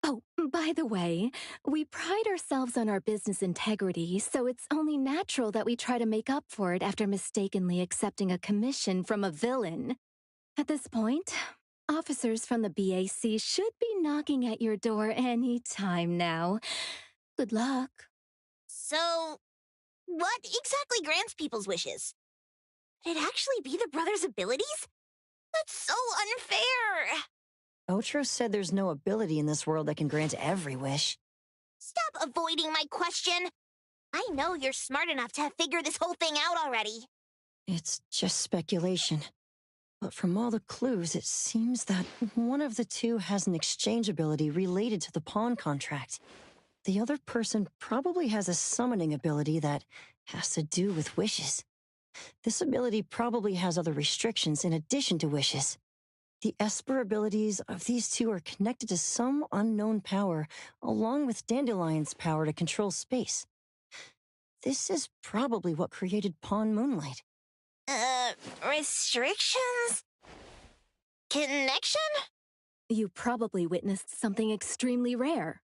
Oh, by the way, we pride ourselves on our business integrity, so it's only natural that we try to make up for it after mistakenly accepting a commission from a villain. At this point, officers from the BAC should be knocking at your door any time now. Good luck. So, what exactly grants people's wishes? Could it actually be the brothers' abilities? That's so unfair! Otro said there's no ability in this world that can grant every wish. Stop avoiding my question! I know you're smart enough to have figured this whole thing out already. It's just speculation. But from all the clues, it seems that one of the two has an exchange ability related to the pawn contract. the other person probably has a summoning ability that has to do with wishes. This ability probably has other restrictions in addition to wishes. The Esper abilities of these two are connected to some unknown power, along with Dandelion's power to control space. This is probably what created Pawn Moonlight. Restrictions? Connection? You probably witnessed something extremely rare.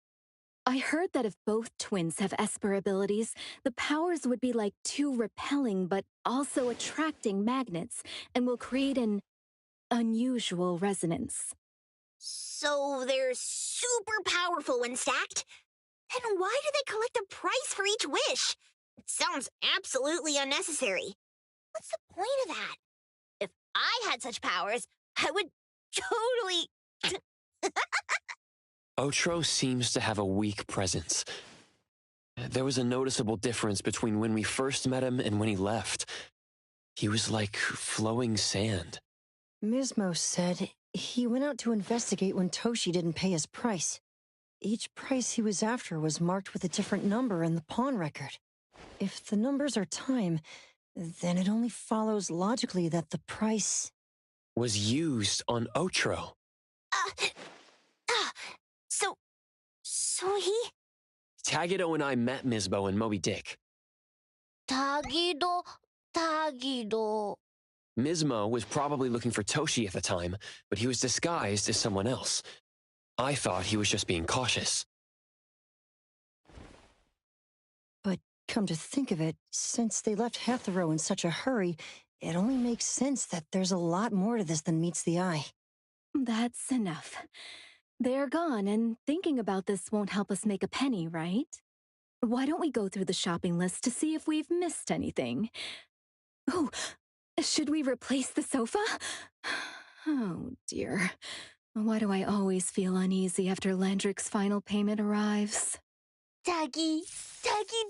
I heard that if both twins have Esper abilities, the powers would be like two repelling but also attracting magnets and will create an unusual resonance. So they're super powerful when stacked? Then why do they collect a price for each wish? It sounds absolutely unnecessary. What's the point of that? If I had such powers, I would totally... Otro seems to have a weak presence. There was a noticeable difference between when we first met him and when he left. He was like flowing sand. Mismo said he went out to investigate when Toshi didn't pay his price. Each price he was after was marked with a different number in the pawn record. If the numbers are time, then it only follows logically that the price... was used on Otro. So he... Tagido and I met Misbo and Moby Dick. Tagido. Mismo was probably looking for Toshi at the time, but he was disguised as someone else. I thought he was just being cautious. But come to think of it, since they left Hatharo in such a hurry, it only makes sense that there's a lot more to this than meets the eye. That's enough. They're gone, and thinking about this won't help us make a penny, right? Why don't we go through the shopping list to see if we've missed anything? Oh, should we replace the sofa? Oh, dear. Why do I always feel uneasy after Landrick's final payment arrives? Tagido.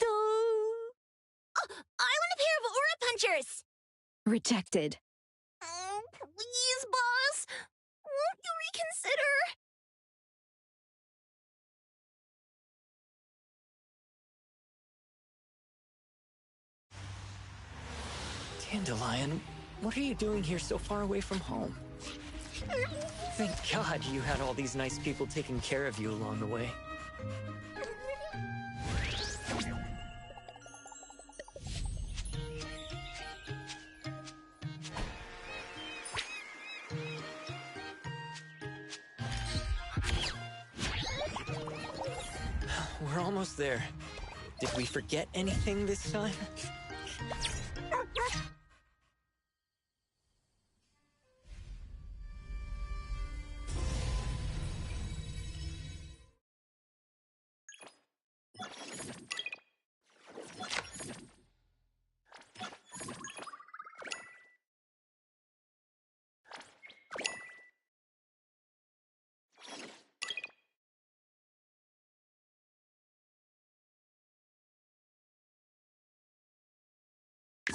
Oh, I want a pair of aura punchers! Rejected. Oh, please, boss. Won't you reconsider? Dandelion, what are you doing here so far away from home? Thank God you had all these nice people taking care of you along the way. We're almost there. Did we forget anything this time?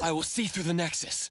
I will see through the Nexus.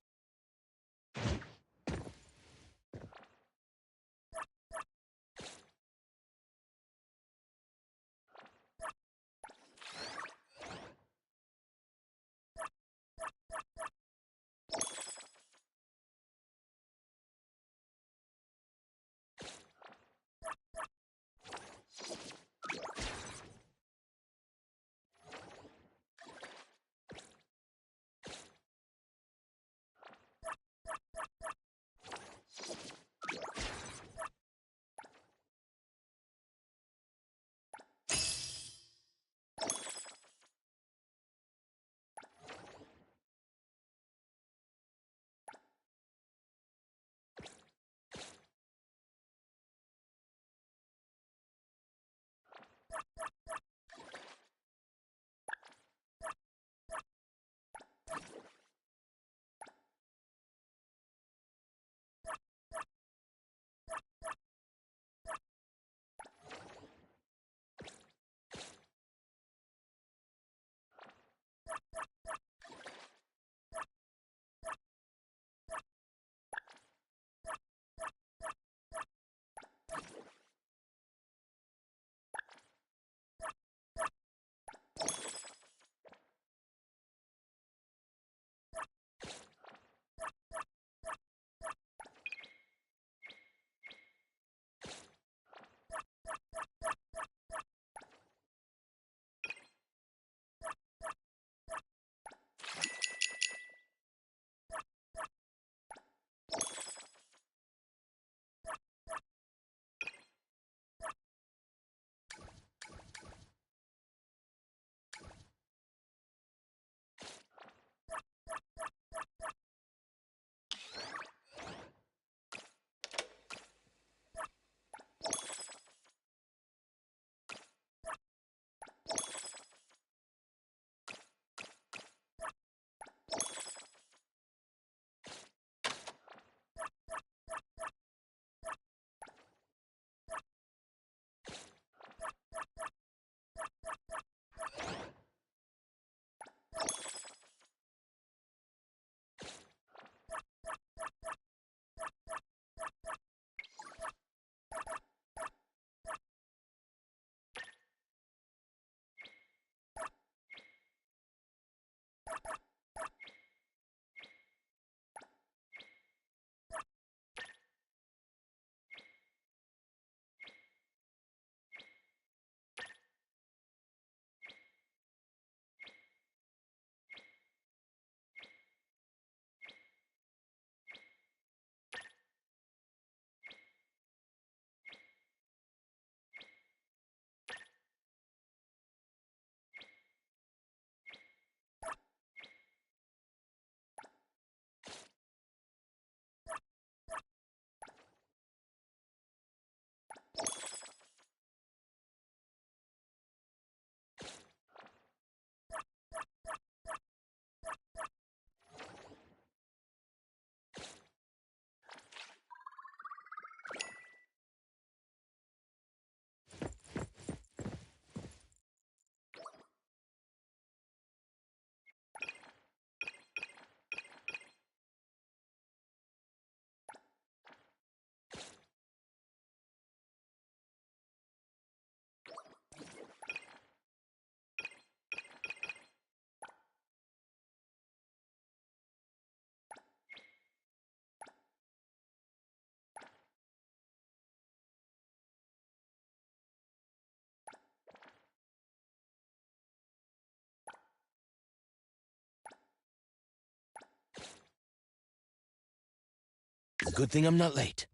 Good thing I'm not late.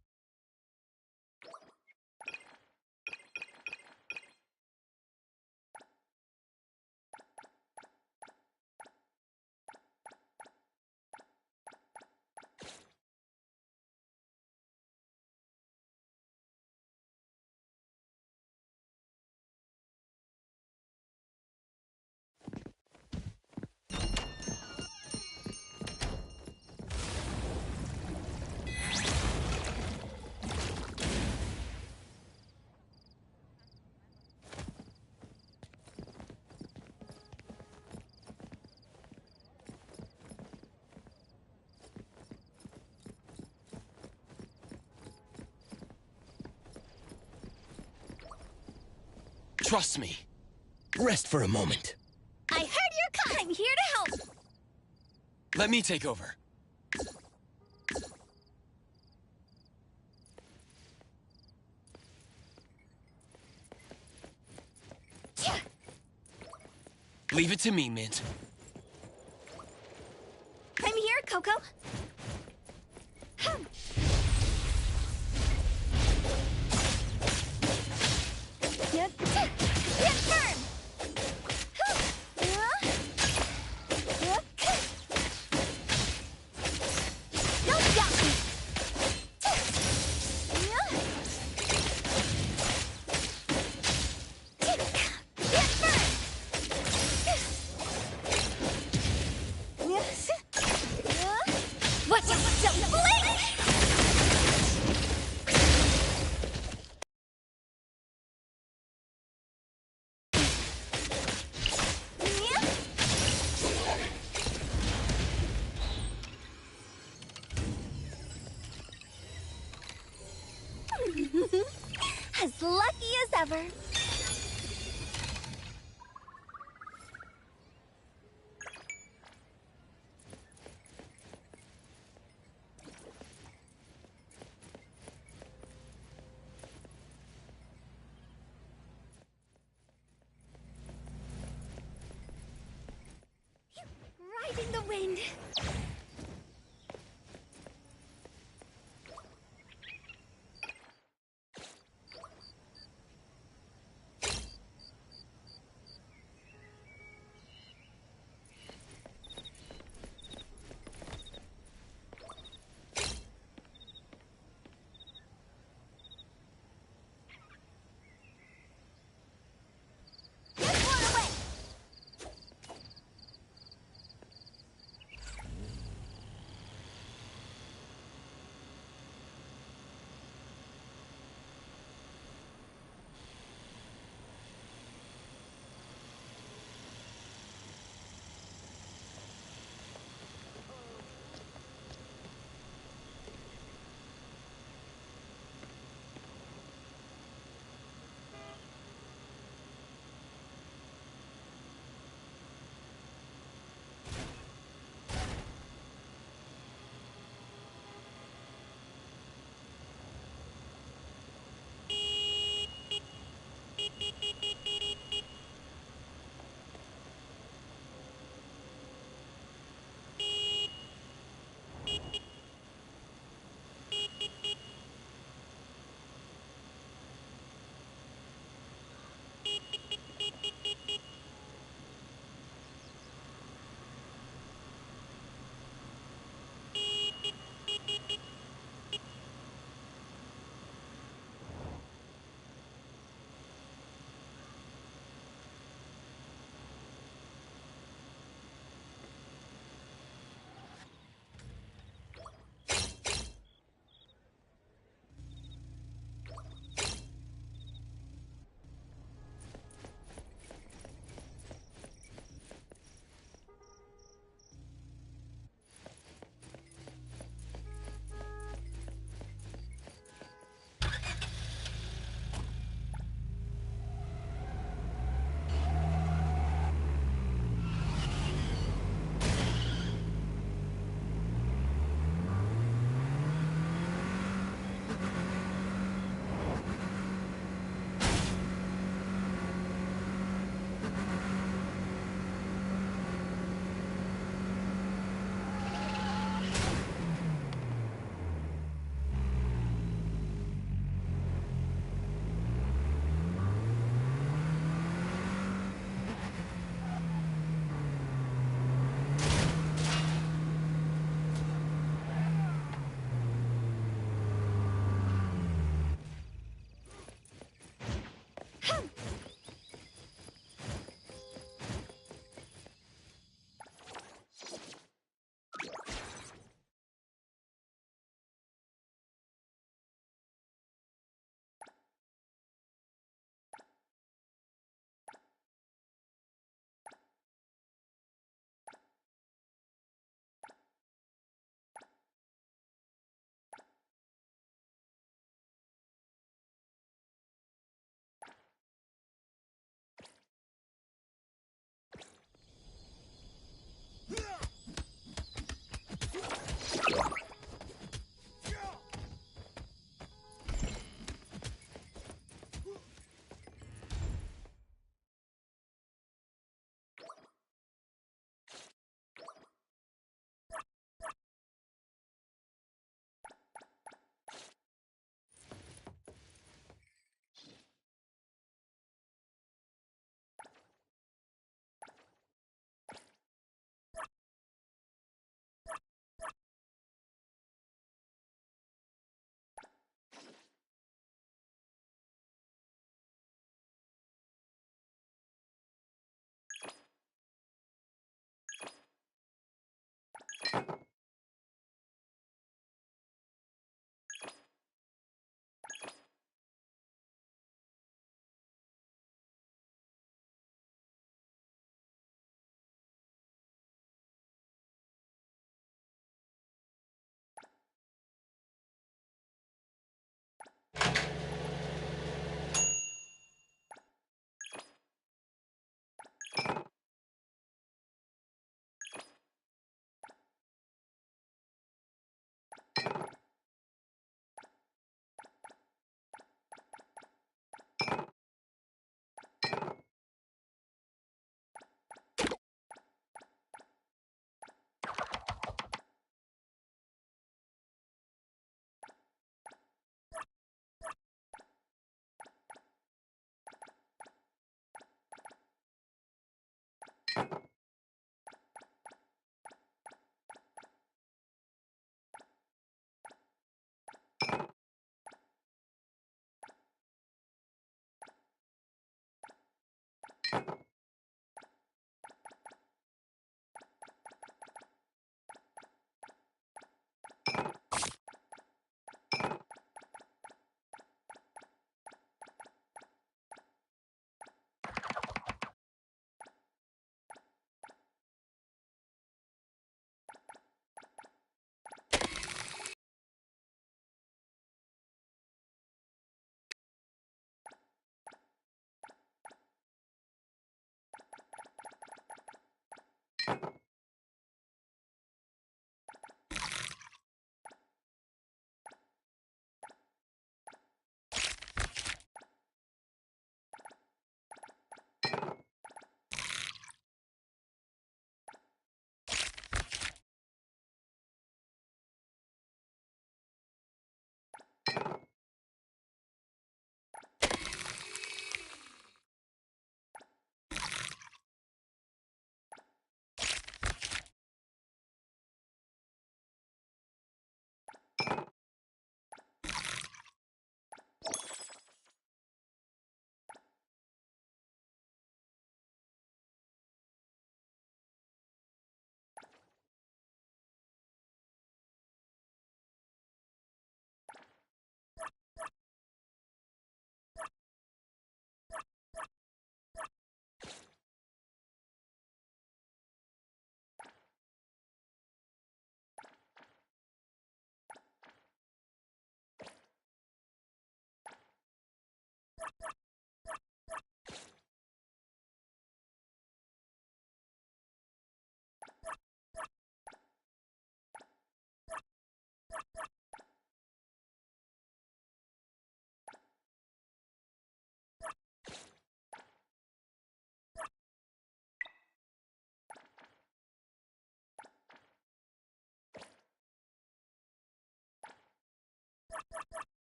Trust me. Rest for a moment. I heard your call. I'm here to help. Let me take over. Leave it to me, Mint. I'm here, Coco. Get firm. Don't got me. Get firm. Watch out! Don't blink! As lucky as ever. Riding the wind.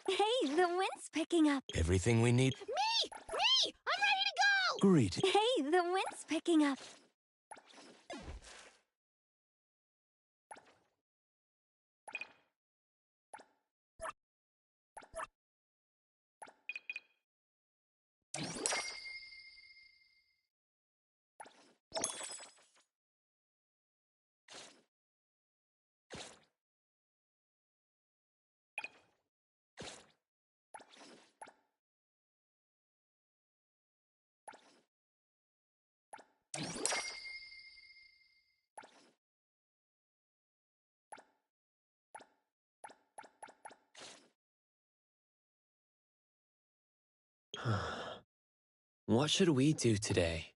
Hey, the wind's picking up. Everything we need. Me! Me! I'm ready to go! Great. Hey, the wind's picking up. What should we do today?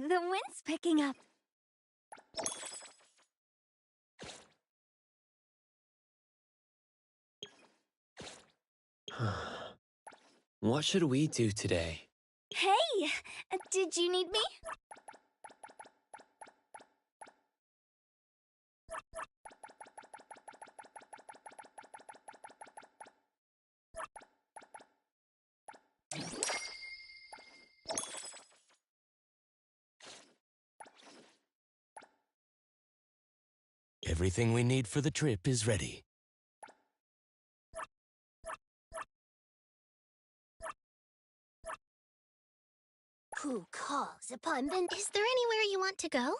the wind's picking up. What should we do today? Hey, did you need me? Everything we need for the trip is ready. Who calls upon the... Is there anywhere you want to go?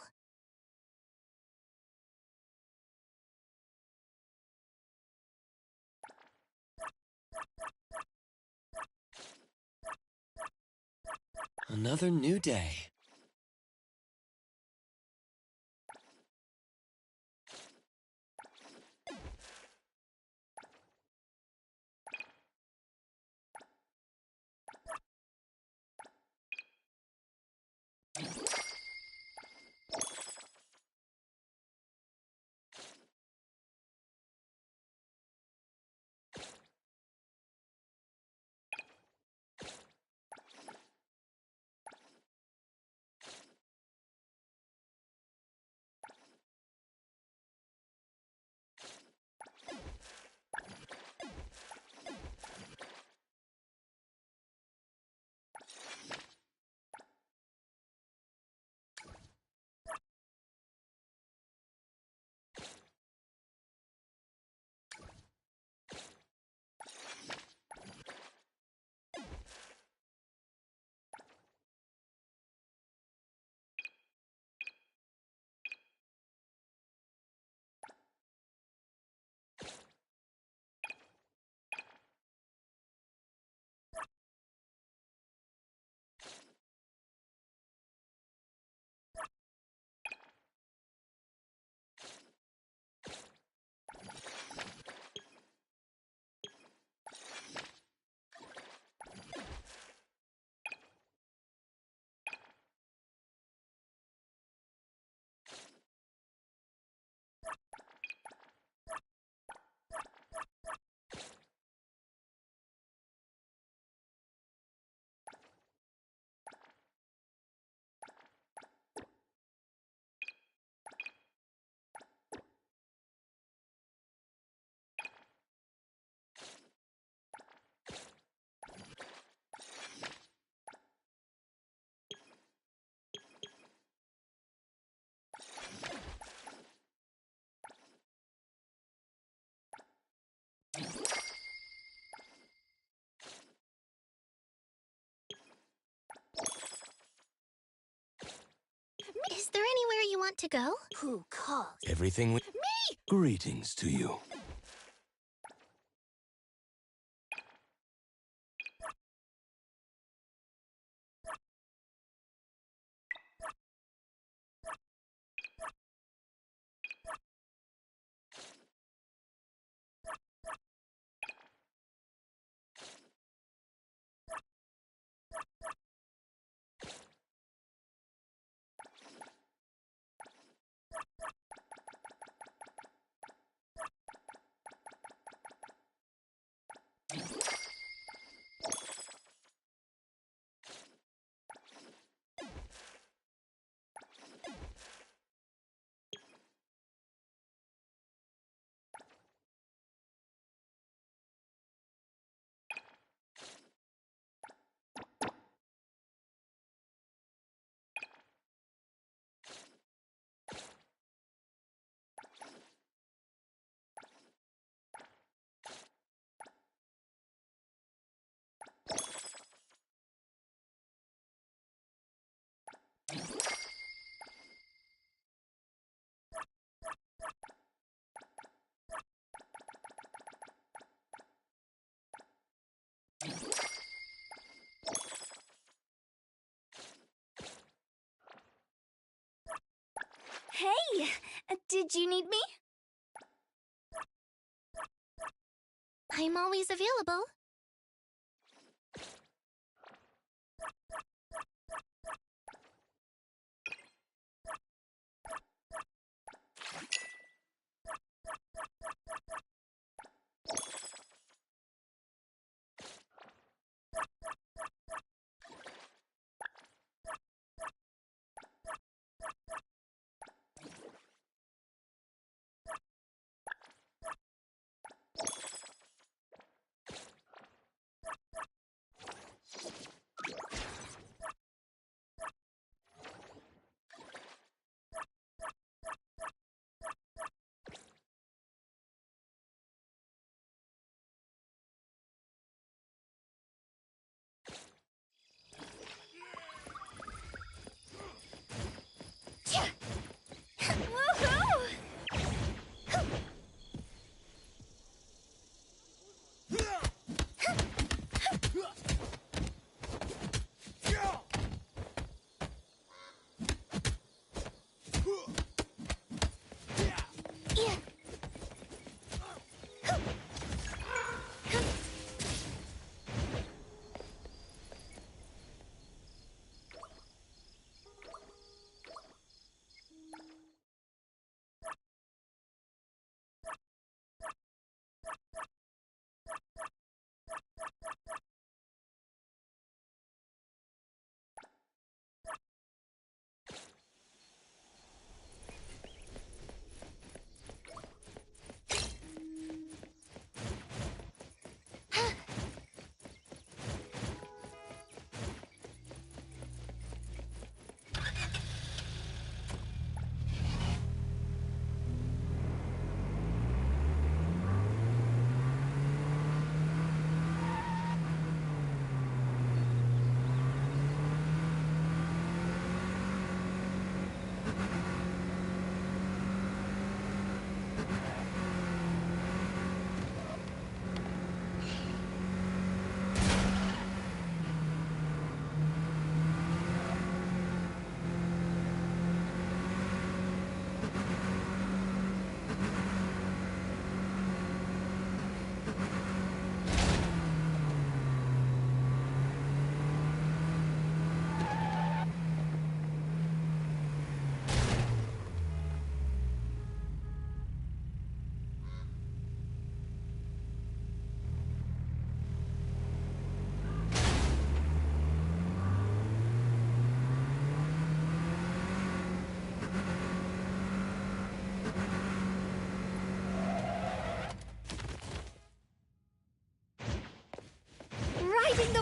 Another new day. Is there anywhere you want to go? Who calls? Everything we... Me! Greetings to you. Hey, did you need me? I'm always available.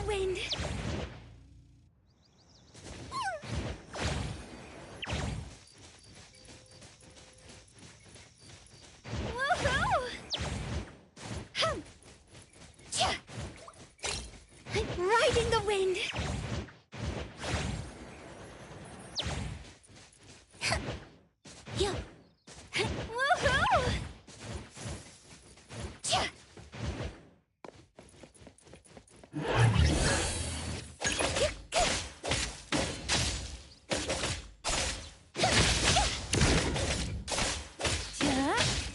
wind! Woohoo! Hum. Cha. Riding the wind! Yo. Woohoo! Cha.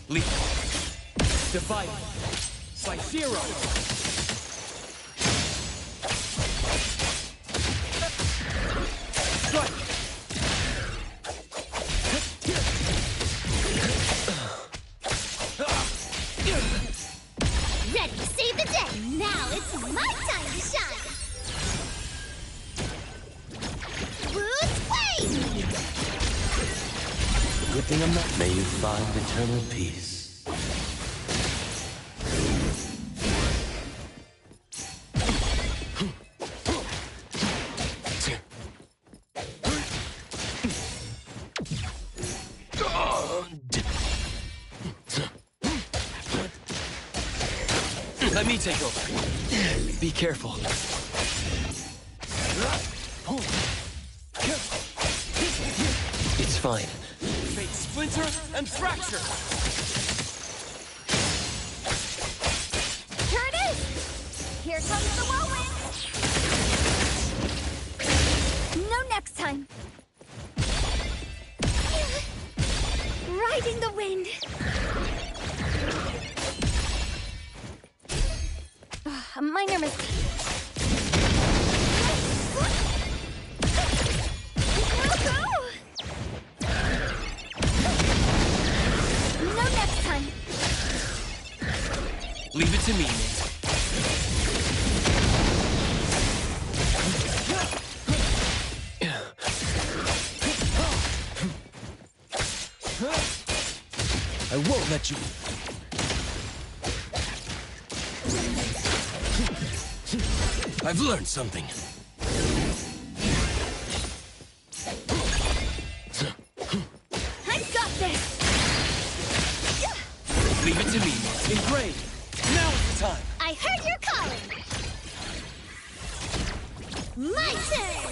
Leap. Divide. Slice zero. Strike. Ready to save the day! Now it's my time to shine! Boost way! Good thing I'm not. May you find eternal peace. Let me take over. Be careful. It's fine. Fate splinter and fracture. Here it is! Here comes the whirlwind! No next time! Riding the wind! A minor mistake. No next time! Leave it to me, I won't let you. I've learned something. I've got this! Leave it to me. Engrave. Now is the time. I heard your calling! My turn!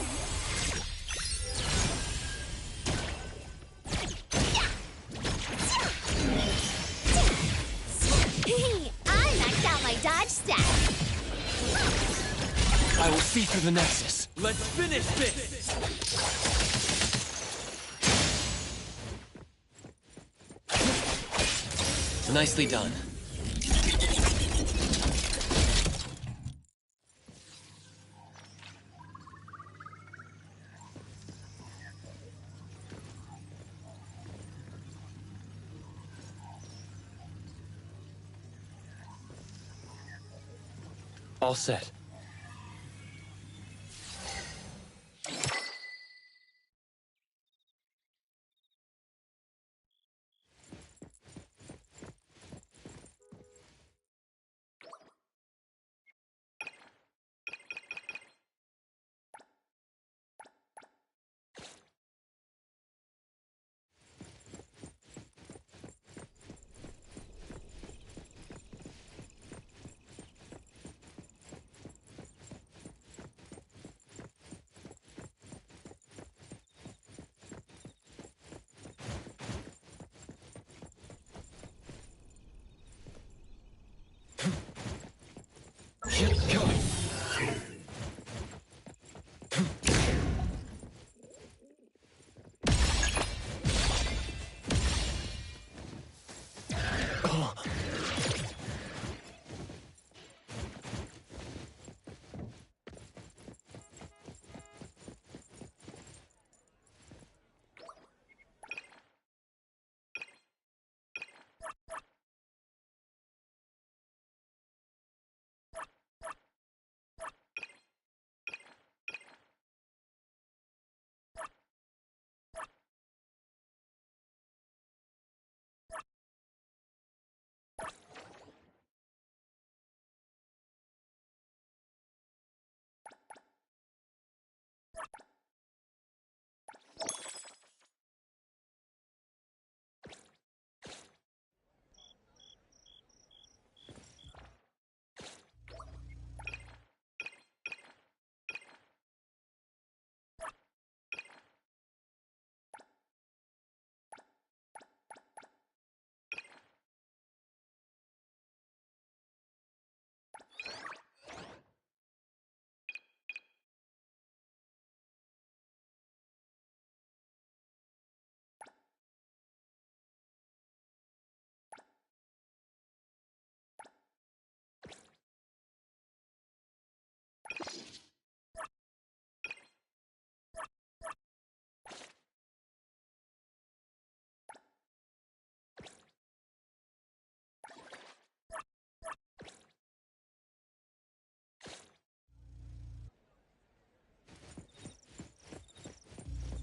I maxed out my dodge stat! I will see through the Nexus. Let's finish this. Nicely done. All set.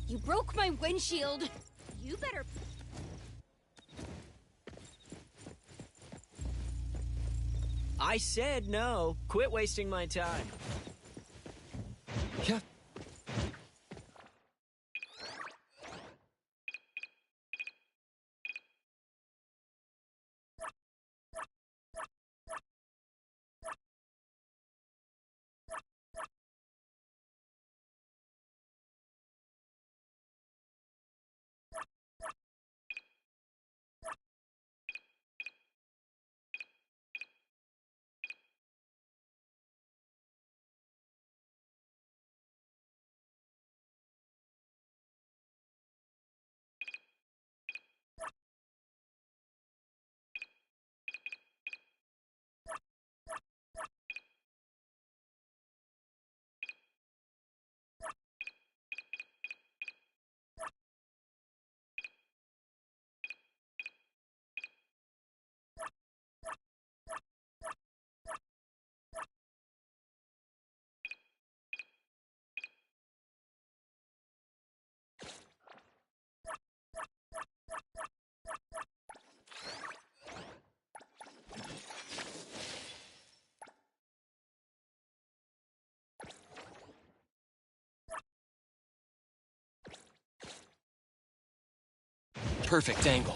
You broke my windshield. You better... I said no. Quit wasting my time. Yeah. Perfect angle.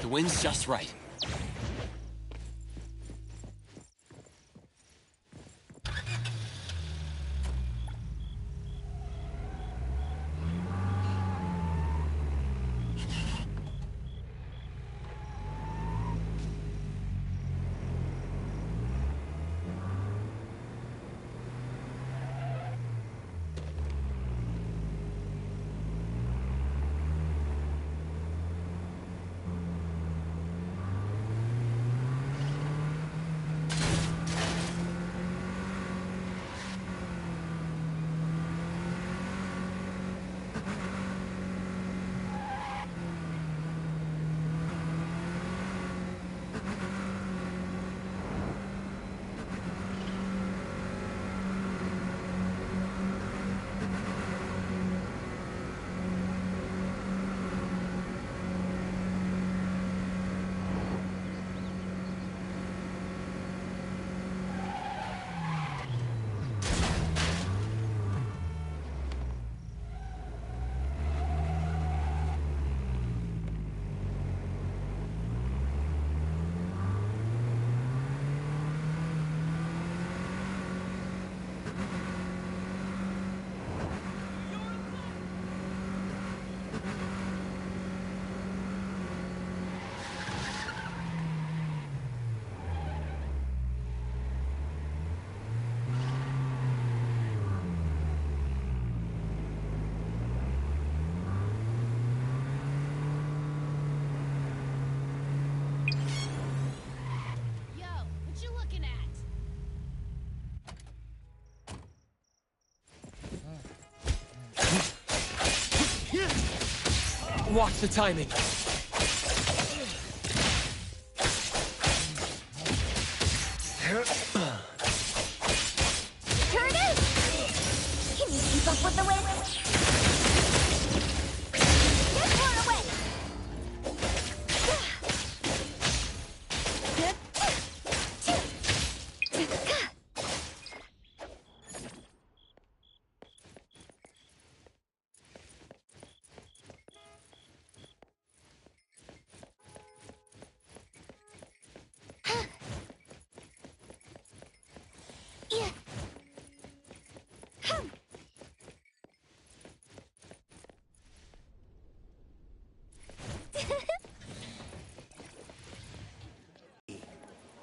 The wind's just right. Watch the timing. Curtis! Can you keep up with the wind? Get far away!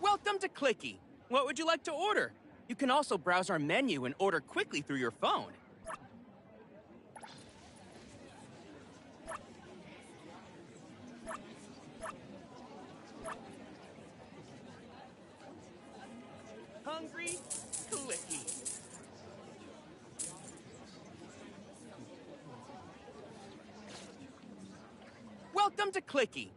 Welcome to Clicky. What would you like to order? You can also browse our menu and order quickly through your phone. Hungry? Clicky. Welcome to Clicky.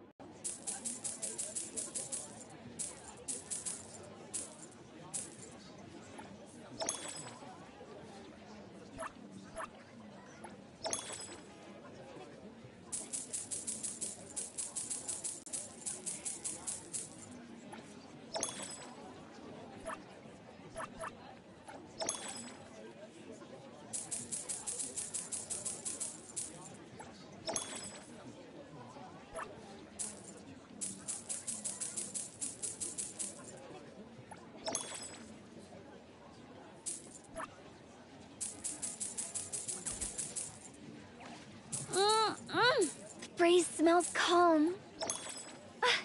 The breeze smells calm.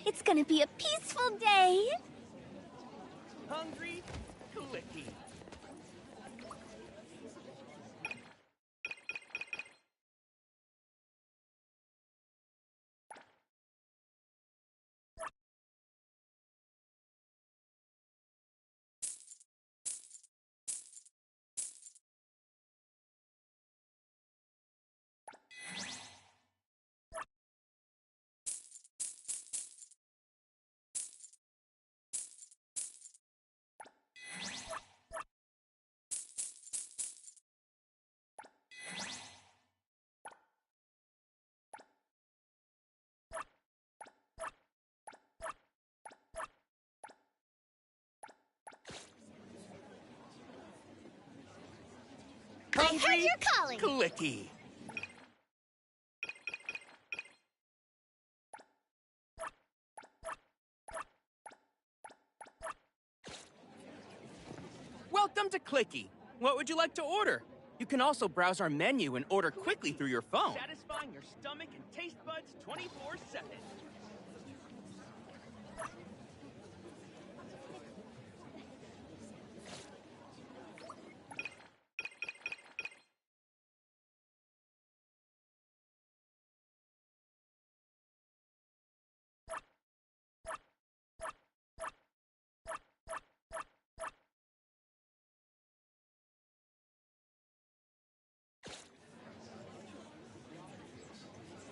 It's gonna be a peaceful day. Hungry? Clicky. I heard you're calling. Clicky. Welcome to Clicky. What would you like to order? You can also browse our menu and order quickly through your phone. Satisfying your stomach and taste buds 24/7.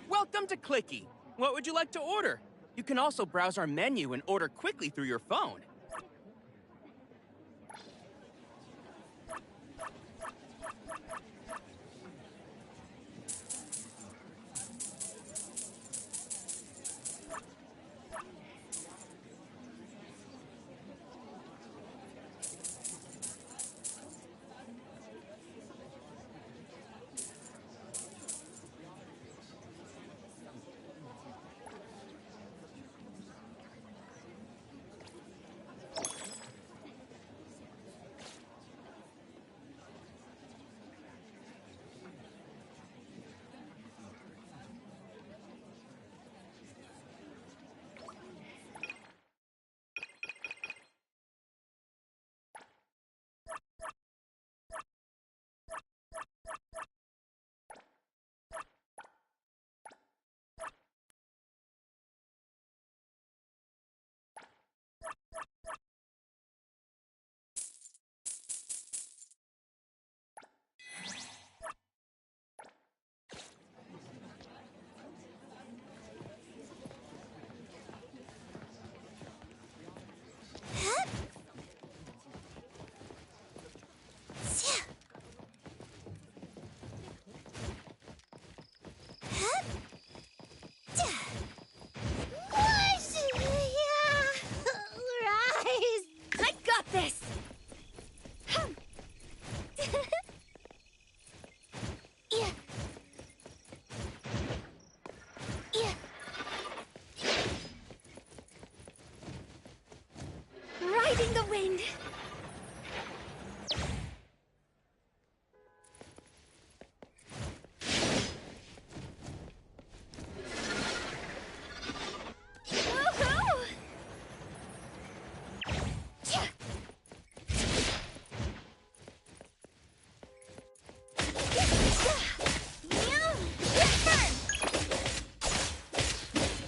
Welcome to Clicky. What would you like to order? You can also browse our menu and order quickly through your phone.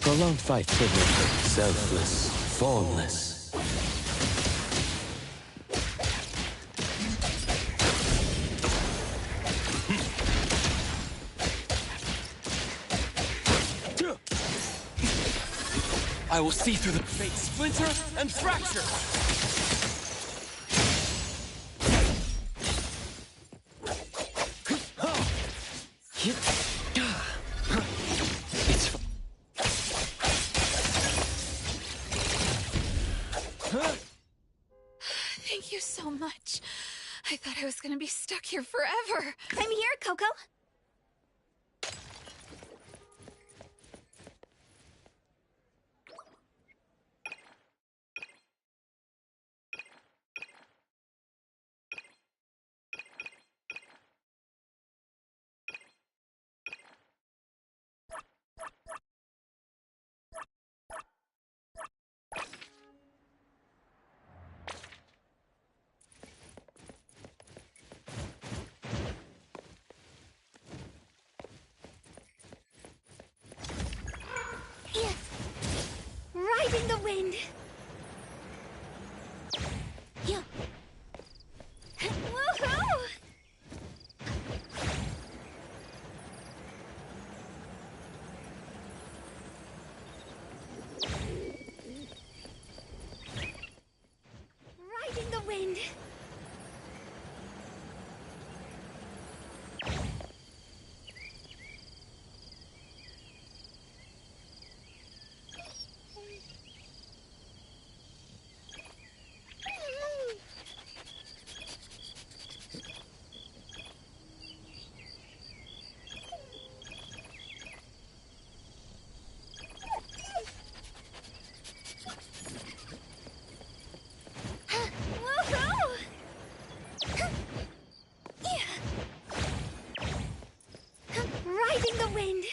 Prolonged fight could make her selfless, formless. I will see through the fate, splinter, and fracture! Thank you so much. I thought I was gonna be stuck here forever. I'm here, Coco. Riding the wind. Yeah. Woohoo! Riding the wind. Riding the wind.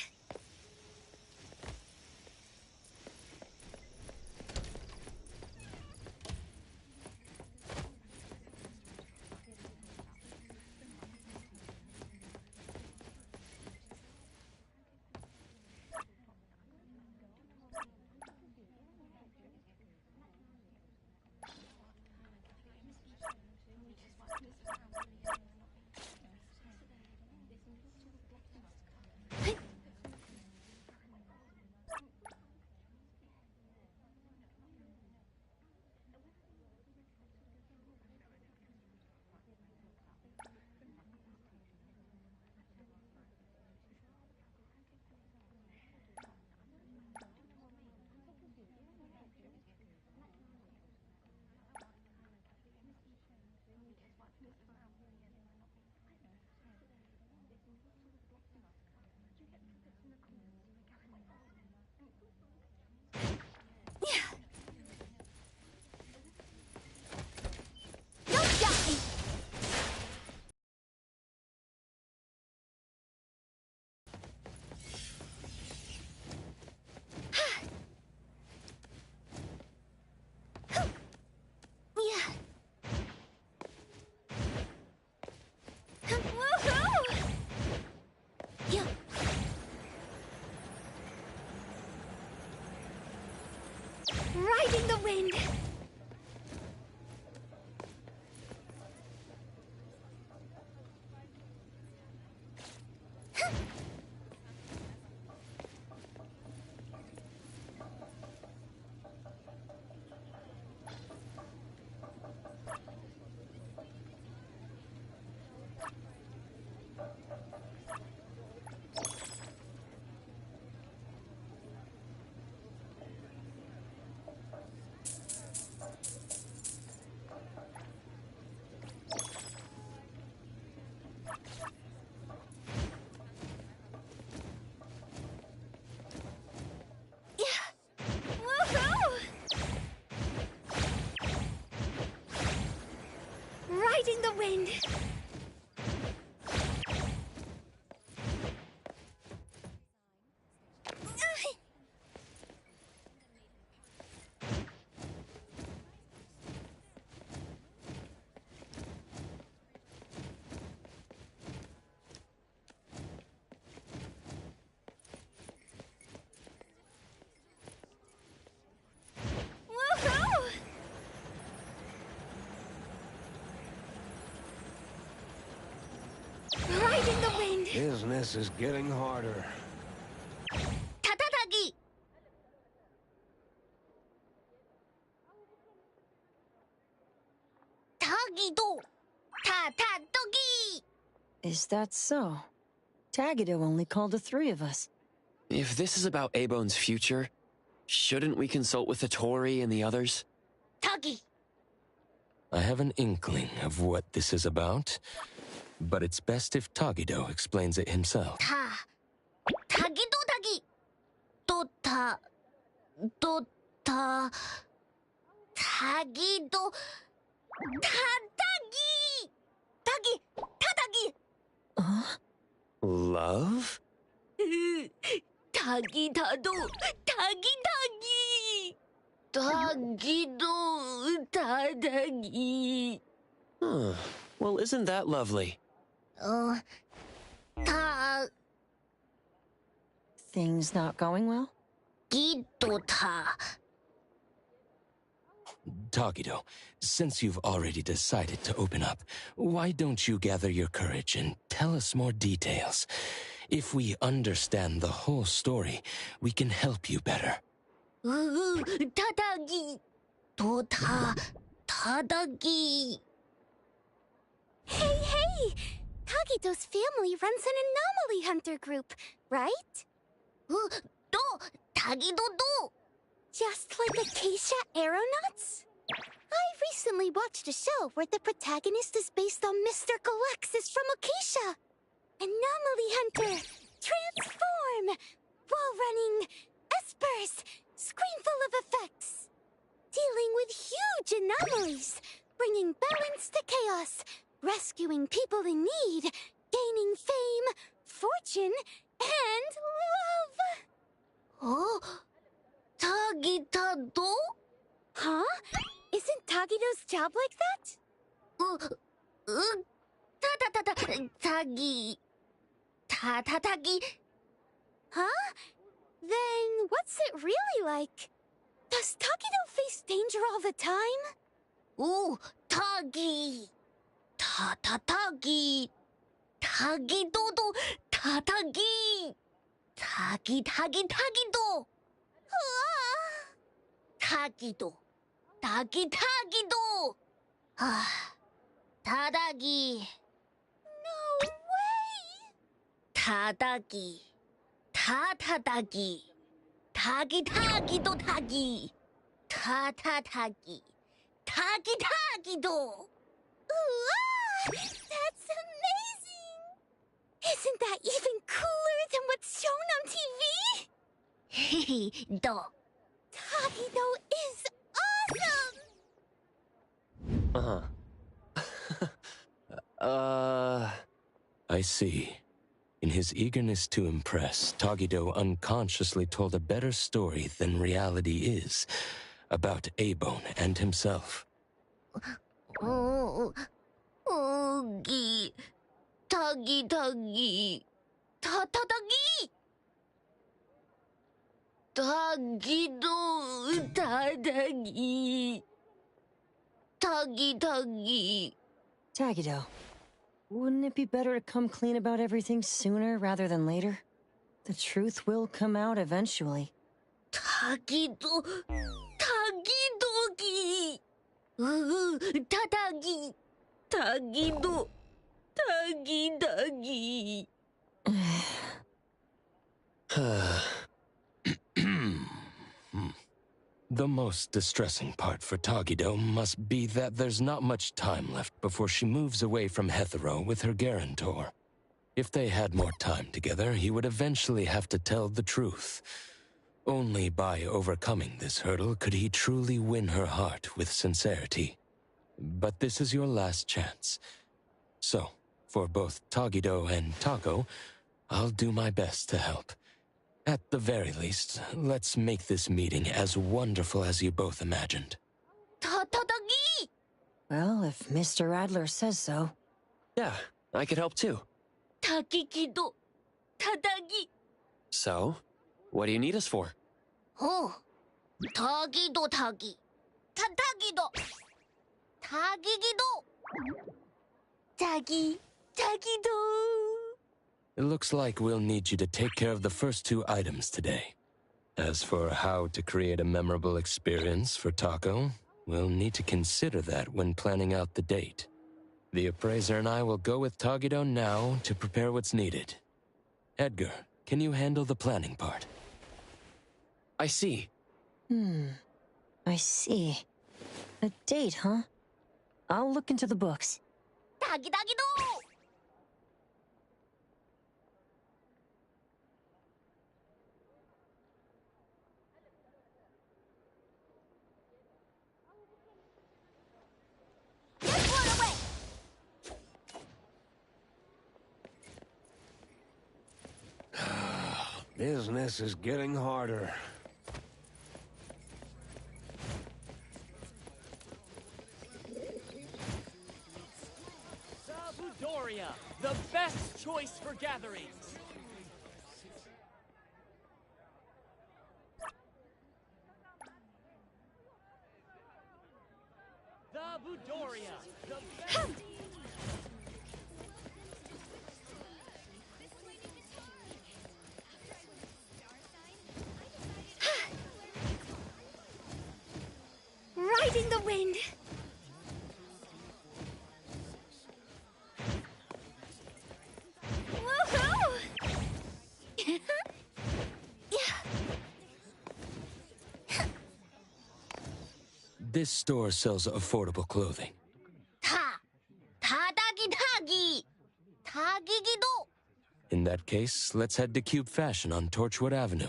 Riding the wind. Riding the wind. Business is getting harder. 타타타기! 타기도! 타타토기! Is that so? Tagido only called the three of us. If this is about Abone's future, shouldn't we consult with the Tori and the others? 타기! I have an inkling of what this is about, but it's best if Tagido explains it himself. 타기도 타기! 타기도 타타기! 타기! 타타기! Love? 타기다도 타기타기! 타기도 타타기! Huh. Well, isn't that lovely? Things not going well? Tagido, since you've already decided to open up, why don't you gather your courage and tell us more details? If we understand the whole story, we can help you better. 타다기 타다기. Hey! Tagido's family runs an anomaly hunter group, right? 또 타기도도. Just like Acacia Aeronauts? I recently watched a show where the protagonist is based on Mr. Galexis from Acacia. Anomaly hunter, transform, wall running, espers, screen full of effects. Dealing with huge anomalies, bringing balance to chaos, rescuing people in need, gaining fame, fortune, and love. 타기타도? Huh? Isn't Tagido's job like that? 타기. 타타기. Huh? Then what's it really like? Does Tagido face danger all the time? 타기. 타타기. 타기도도 타타기. 타기도. 타기도. 타다기. No way! 타다기. 타타다기. 타기도 타기. 타타다기. 타기도. That's amazing! Isn't that even cooler than what's shown on TV? 너. Tagido is awesome! I see. In his eagerness to impress, Tagido unconsciously told a better story than reality is about Abone and himself. 타기. 타타다기. 타기도 타다기. 타기. Tagido, wouldn't it be better to come clean about everything sooner rather than later? The truth will come out eventually. 타기도기. 타다기. 타기도. 타기. The most distressing part for Tagido must be that there's not much time left before she moves away from Hetero with her guarantor. If they had more time together, he would eventually have to tell the truth. Only by overcoming this hurdle could he truly win her heart with sincerity. But this is your last chance. So, for both Tagido and Tako, I'll do my best to help. At the very least, let's make this meeting as wonderful as you both imagined. 타다기. Well, if Mr. Adler says so. Yeah, I could help too. 타기기도. 타다기. So, what do you need us for? 타기도 타기. 타타기도. 타기기도. 타기도. It looks like we'll need you to take care of the first two items today. As for how to create a memorable experience for Taco, we'll need to consider that when planning out the date. The appraiser and I will go with Tagido now to prepare what's needed. Edgar, can you handle the planning part? I see. I see. A date, huh? I'll look into the books. Doggy doggy do! Business is getting harder. Sabudoria, the best choice for gatherings. The Budoria, the best. Riding the wind. Woohoo! This store sells affordable clothing. Tadagi dagi! Tagigi do! In that case, let's head to Cube Fashion on Torchwood Avenue.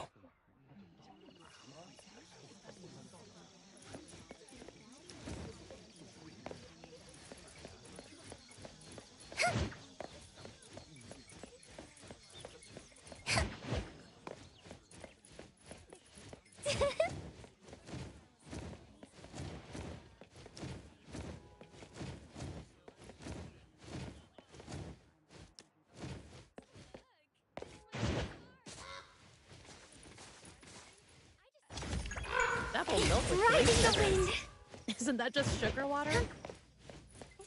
Apple milk with Riding the sugars. wind. Isn't that just sugar water? Isn't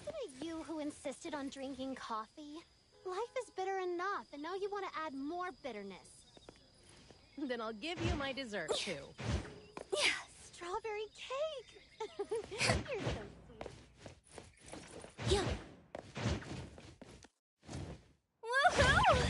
it you who insisted on drinking coffee? Life is bitter enough, and now you want to add more bitterness. Then I'll give you my dessert, too. Yeah, strawberry cake. You're so sweet. Yeah. Woohoo!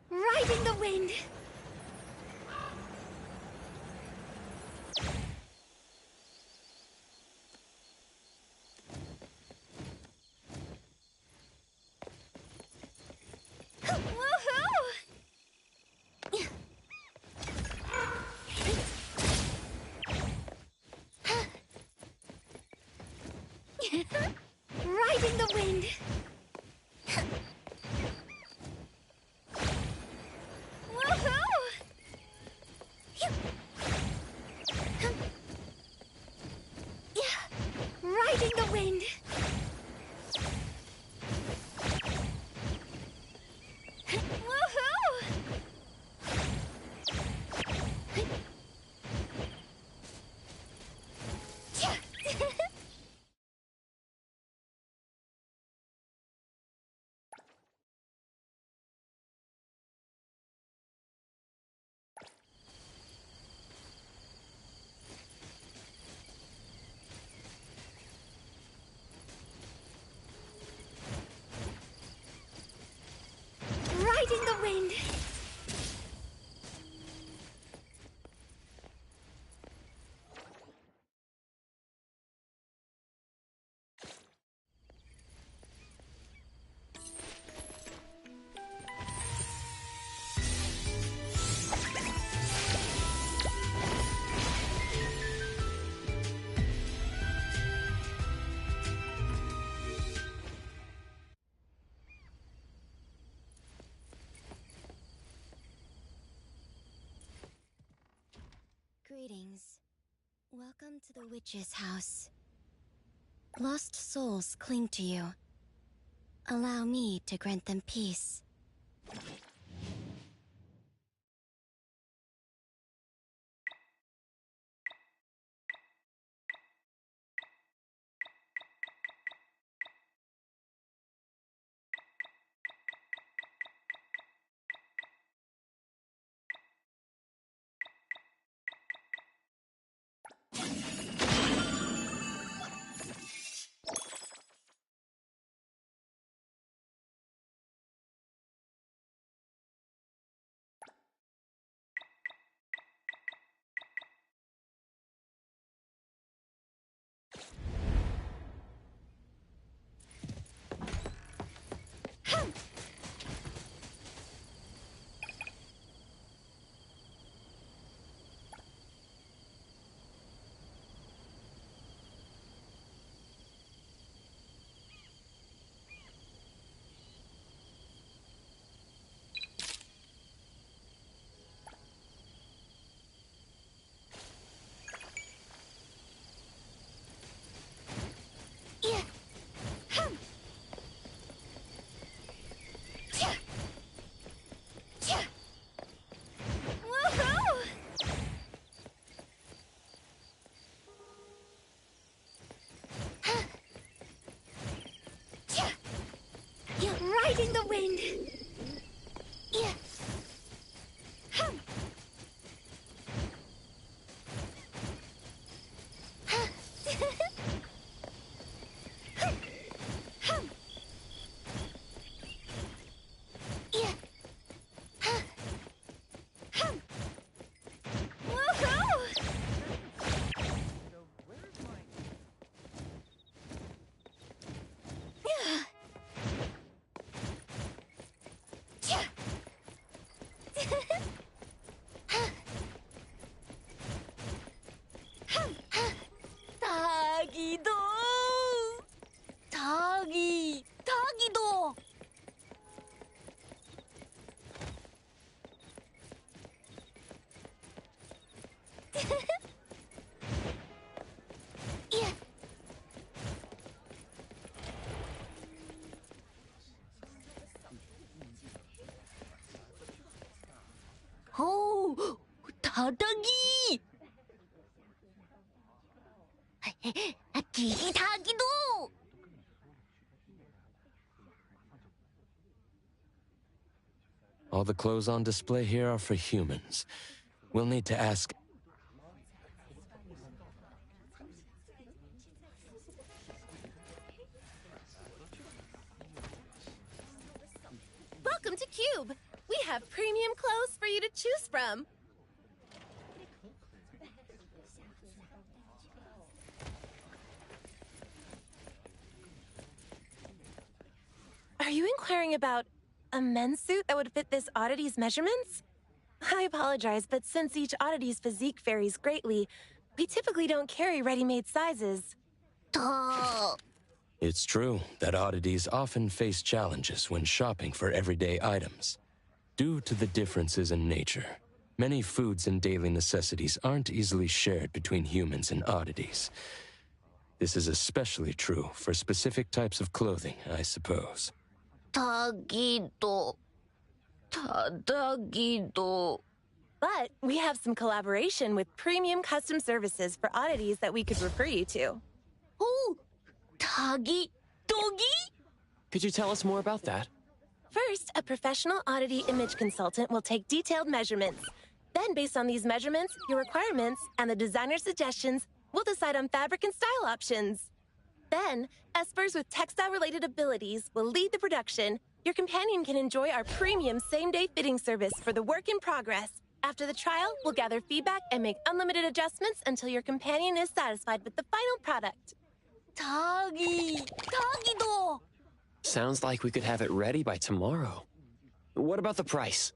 Riding the wind. Woohoo! Riding the wind. Woohoo! Riding the wind. Woohoo! Riding the wind. Greetings. Welcome to the witch's house. Lost souls cling to you. Allow me to grant them peace. Riding the wind. Yeah. Hum. Hum. Yeah. Hum. Woohoo! Yeah. 닭이도! 닭이도! 예. 오, 다다기! 닭이도! All the clothes on display here are for humans. We'll need to ask... Welcome to Cube! We have premium clothes for you to choose from. Are you inquiring about a men's suit that would fit this oddity's measurements? I apologize, but since each oddity's physique varies greatly, we typically don't carry ready-made sizes. It's true that oddities often face challenges when shopping for everyday items. Due to the differences in nature, many foods and daily necessities aren't easily shared between humans and oddities. This is especially true for specific types of clothing, I suppose. 다다기도. But we have some collaboration with premium custom services for oddities that we could refer you to. 오, 닭이, Could you tell us more about that? First, a professional oddity image consultant will take detailed measurements. Then, based on these measurements, your requirements, and the designer's suggestions, we'll decide on fabric and style options. Then, espers with textile-related abilities will lead the production. Your companion can enjoy our premium same-day fitting service for the work in progress. After the trial, we'll gather feedback and make unlimited adjustments until your companion is satisfied with the final product. 닭이도. Sounds like we could have it ready by tomorrow. What about the price?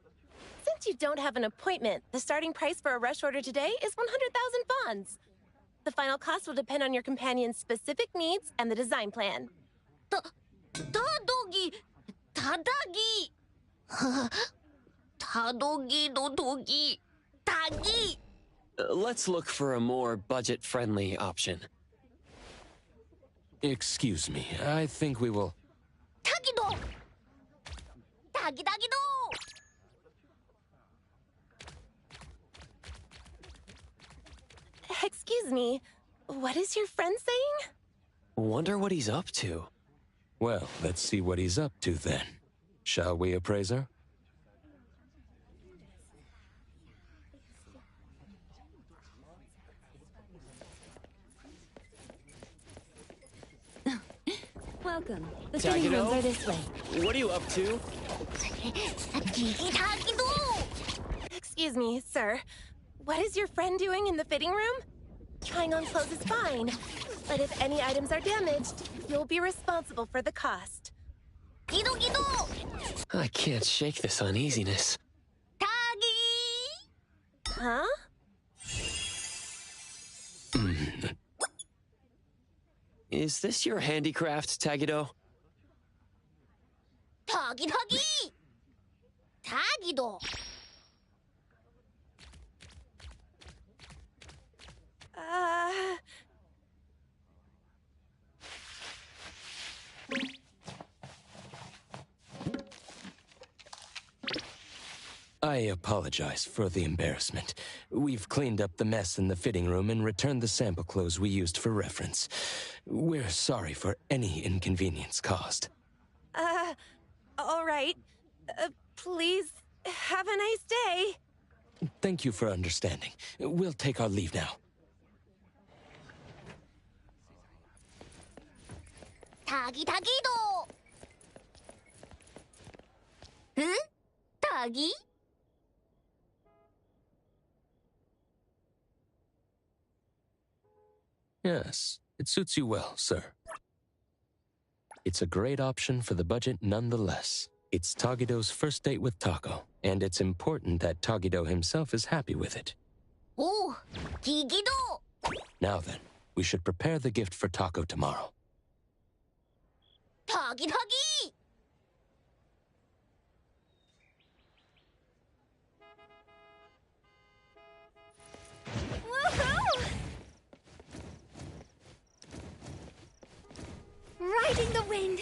Since you don't have an appointment, the starting price for a rush order today is 100,000 bonds. The final cost will depend on your companion's specific needs and the design plan. 다다기. 닭이. Let's look for a more budget-friendly option. Excuse me, I think we will... 타기도! 타기도! Excuse me, what is your friend saying? Wonder what he's up to. Well, let's see what he's up to then. Shall we, appraiser? Welcome. The fitting rooms are this way. What are you up to? Excuse me, sir. What is your friend doing in the fitting room? Trying on clothes is fine, but if any items are damaged, you'll be responsible for the cost. I can't shake this uneasiness. Huh? Is this your handicraft, Tagido? 타기! 타기도! I apologize for the embarrassment. We've cleaned up the mess in the fitting room and returned the sample clothes we used for reference. We're sorry for any inconvenience caused. All right. Please, have a nice day. Thank you for understanding. We'll take our leave now. 타기도! 응? 타기? Yes, it suits you well, sir. It's a great option for the budget nonetheless. It's Tagido's first date with Tako, and it's important that Tagido himself is happy with it. 오, 기기도! Now then, we should prepare the gift for Tako tomorrow. 타기! Woohoo! Riding the wind!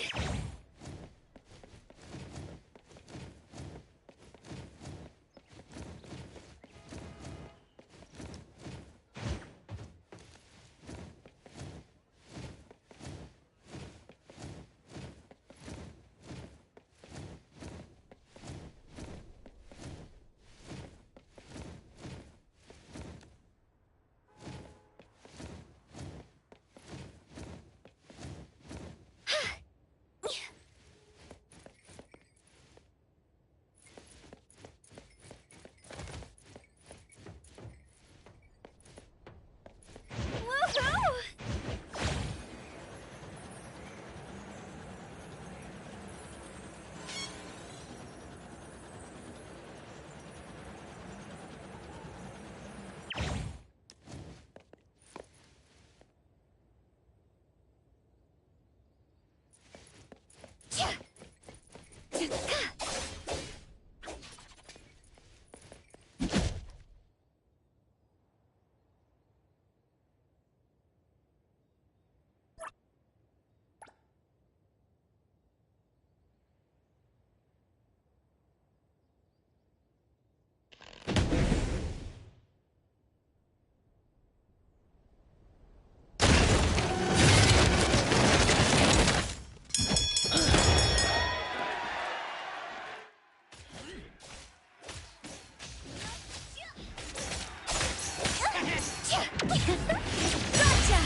Gotcha!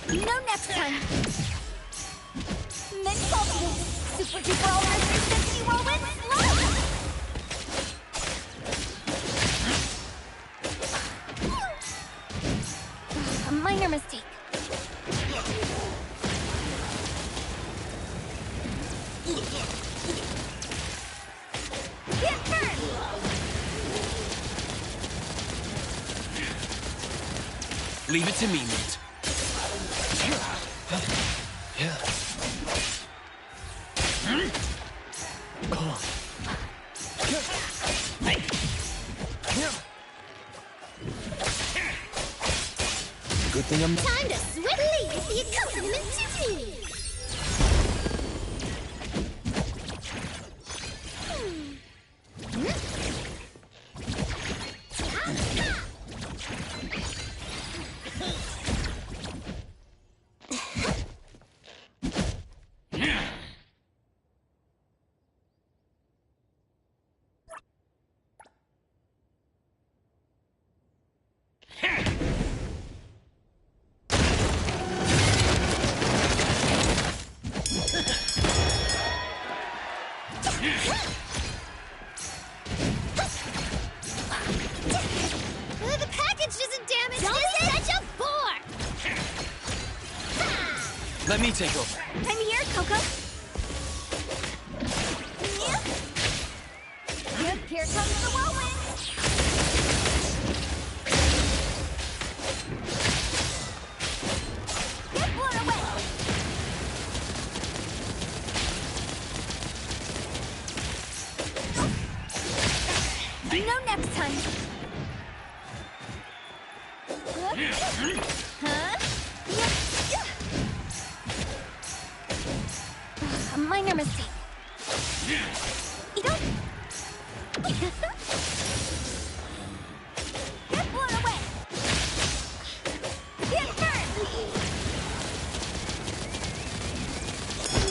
No next time! Next ultimate! Super duper ultimate 360 whirlwind slow! A minor mistake. Get burned! Leave it to me, mate. Good thing Time to swiftly with the accompaniment to me! The package isn't damaged, is it? Such a bore! Let me take over. I'm here, Coco. Yep, here comes the whirlwind. Get blown away. No next time. Huh? A minor mistake. You don't... Get blown away! Get burned!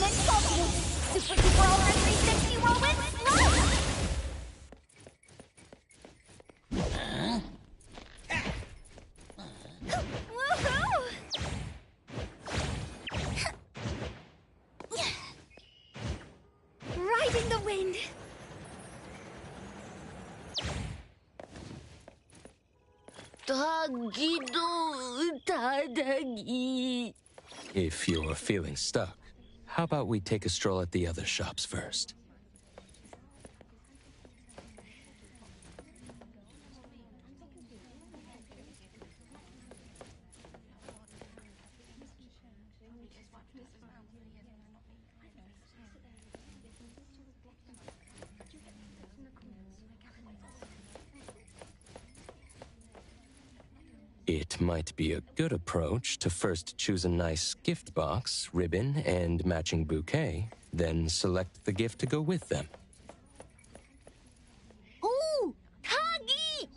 Next ball, super duper over 360 whirlwind slow! Woohoo! Riding the wind. If you're feeling stuck, how about we take a stroll at the other shops first? It might be a good approach to first choose a nice gift box, ribbon, and matching bouquet, then select the gift to go with them. Ooh! Tagi!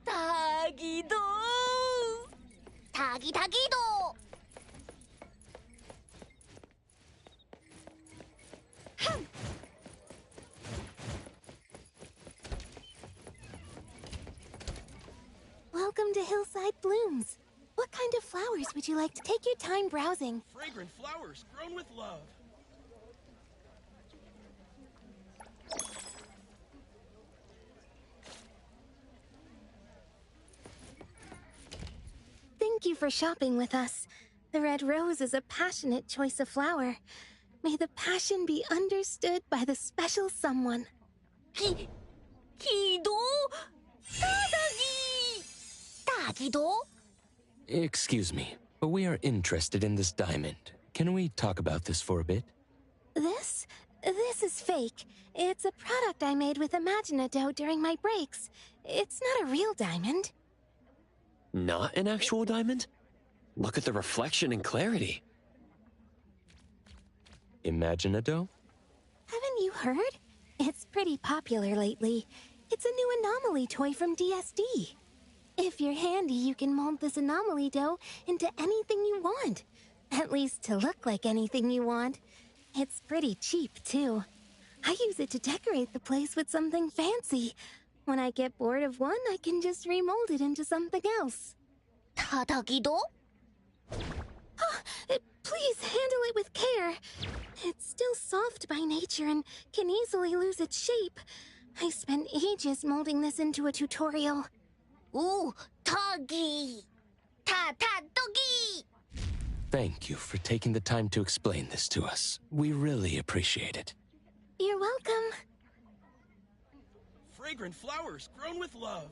Tagi-do! Tagi-tagi-do! Welcome to Hillside Blooms. What kind of flowers would you like to take your time browsing? Fragrant flowers grown with love. Thank you for shopping with us. The red rose is a passionate choice of flower. May the passion be understood by the special someone. Kido? Tadagi! Tagido? Excuse me, but we are interested in this diamond. Can we talk about this for a bit? This is fake. It's a product I made with Imaginado during my breaks. It's not a real diamond. Not an actual diamond? Look at the reflection and clarity. Imaginado? Haven't you heard? It's pretty popular lately. It's a new anomaly toy from DSD. If you're handy, you can mold this anomaly dough into anything you want. At least to look like anything you want. It's pretty cheap, too. I use it to decorate the place with something fancy. When I get bored of one, I can just remold it into something else. Tadagido? Please handle it with care. It's still soft by nature and can easily lose its shape. I spent ages molding this into a tutorial. Ooh, Tagi! Ta-ta-dogi! Thank you for taking the time to explain this to us. We really appreciate it. You're welcome. Fragrant flowers grown with love.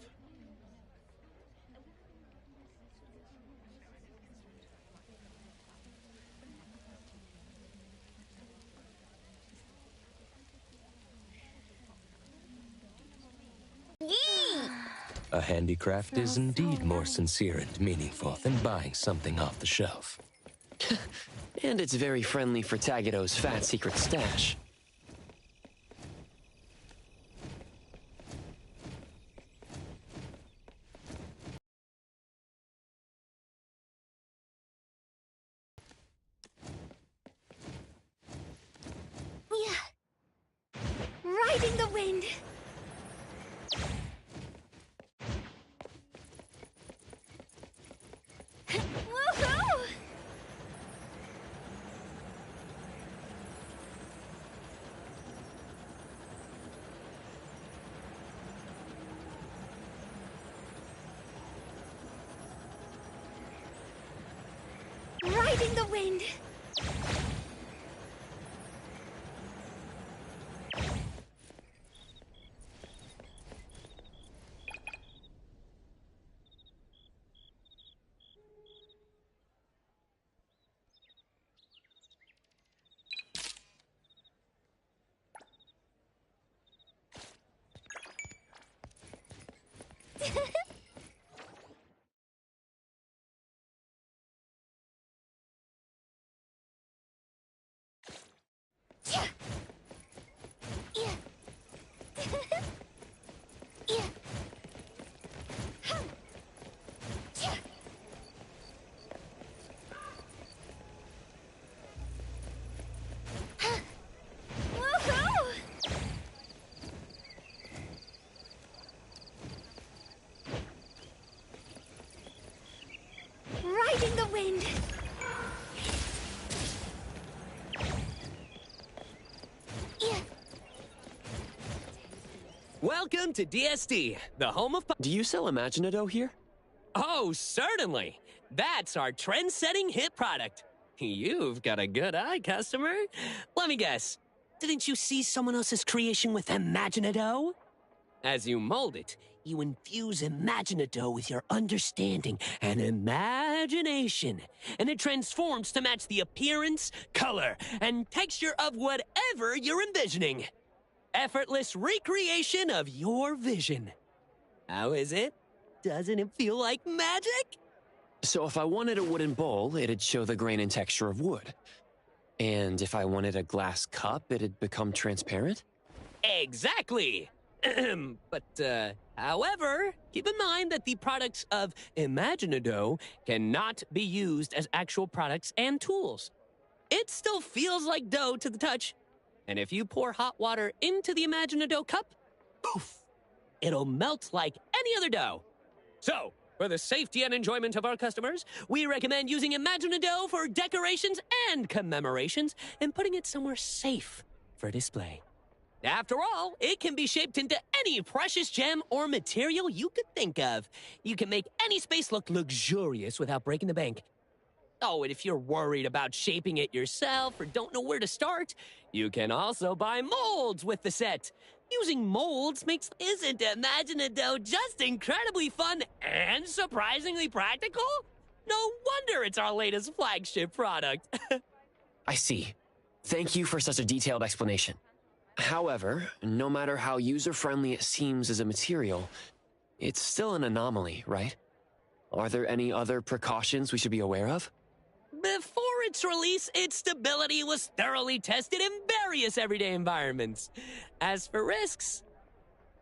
Yee! A handicraft is indeed more sincere and meaningful than buying something off the shelf. And it's very friendly for Tagado's fat secret stash. Yeah. Riding the wind. Woohoo! Riding the wind. Riding the wind. Welcome to DSD, the home of... Do you sell Imaginado here? Oh, certainly. That's our trend-setting hit product. You've got a good eye, customer. Let me guess. Didn't you see someone else's creation with Imaginado? As you mold it, you infuse Imaginado with your understanding and imagination, and it transforms to match the appearance, color, and texture of whatever you're envisioning. Effortless recreation of your vision. How is it? Doesn't it feel like magic? So if I wanted a wooden bowl, it'd show the grain and texture of wood. And if I wanted a glass cup, it'd become transparent? Exactly! However, keep in mind that the products of Imaginado cannot be used as actual products and tools. It still feels like dough to the touch, and if you pour hot water into the Imaginado cup, poof, it'll melt like any other dough. So, for the safety and enjoyment of our customers, we recommend using Imaginado for decorations and commemorations and putting it somewhere safe for display. After all, it can be shaped into any precious gem or material you could think of. You can make any space look luxurious without breaking the bank. Oh, and if you're worried about shaping it yourself or don't know where to start, you can also buy molds with the set. Using molds isn't Imaginado just incredibly fun and surprisingly practical? No wonder it's our latest flagship product. I see. Thank you for such a detailed explanation. However, no matter how user-friendly it seems as a material, it's still an anomaly, right? Are there any other precautions we should be aware of? Before its release, its stability was thoroughly tested in various everyday environments. As for risks,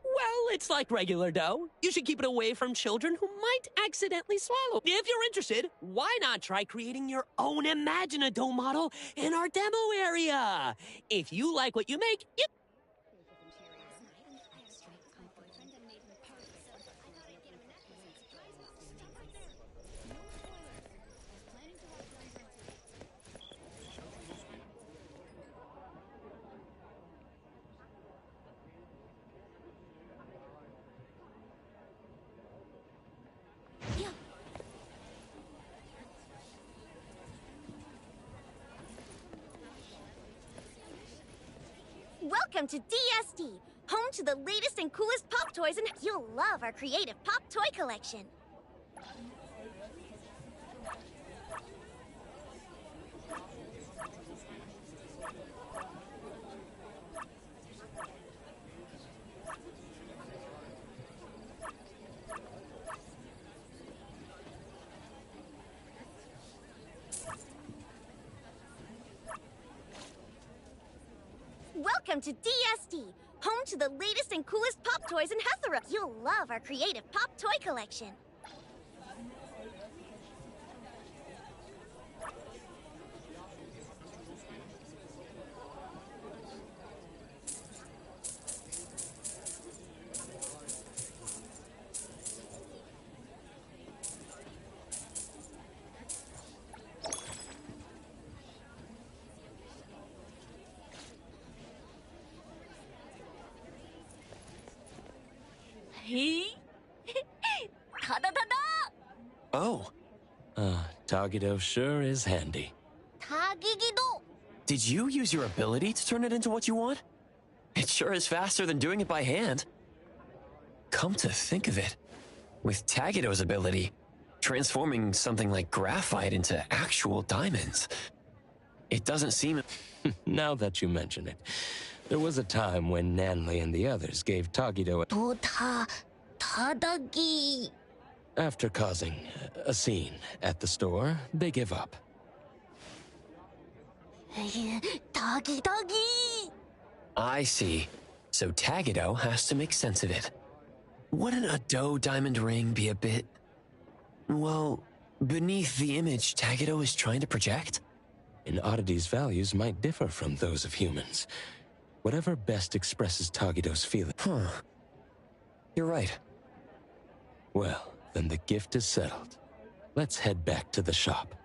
well, it's like regular dough. You should keep it away from children who might accidentally swallow. If you're interested, why not try creating your own Imaginado model in our demo area? If you like what you make, Welcome to DSD, home to the latest and coolest pop toys, and you'll love our creative pop toy collection. Welcome to DSD, home to the latest and coolest pop toys in Hethera. You'll love our creative pop toy collection. Oh. Tagido sure is handy. Tagigido. Did you use your ability to turn it into what you want? It sure is faster than doing it by hand. Come to think of it, with Tagido's ability, transforming something like graphite into actual diamonds, it doesn't seem... Now that you mention it, there was a time when Nanli and the others gave Tagido a... Tadagi. After causing a scene at the store, they give up. Tagi. I see. So Tagido has to make sense of it. Wouldn't a dough diamond ring be a bit... well, beneath the image Tagido is trying to project? An oddity's values might differ from those of humans. Whatever best expresses Tagido's feeling. Huh. You're right. Well, then the gift is settled. Let's head back to the shop.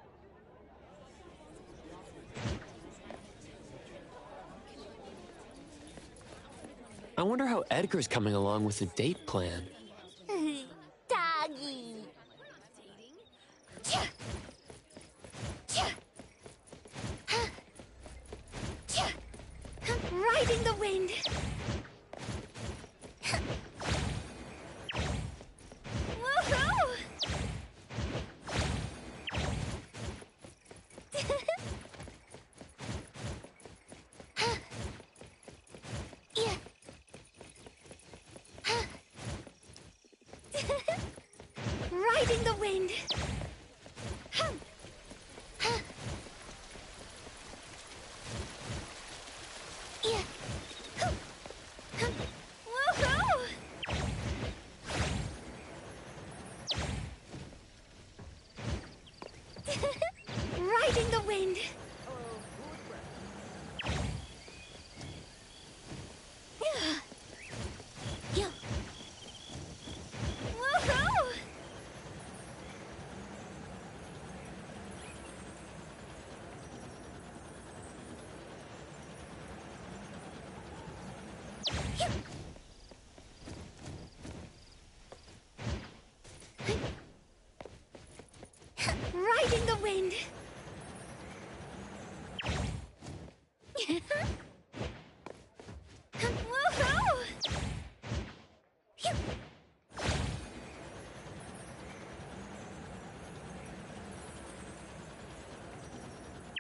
I wonder how Edgar's coming along with the date plan. Doggy. Riding the wind. Woohoo! Riding the wind. Riding the wind. Woohoo! Riding the wind. Woohoo!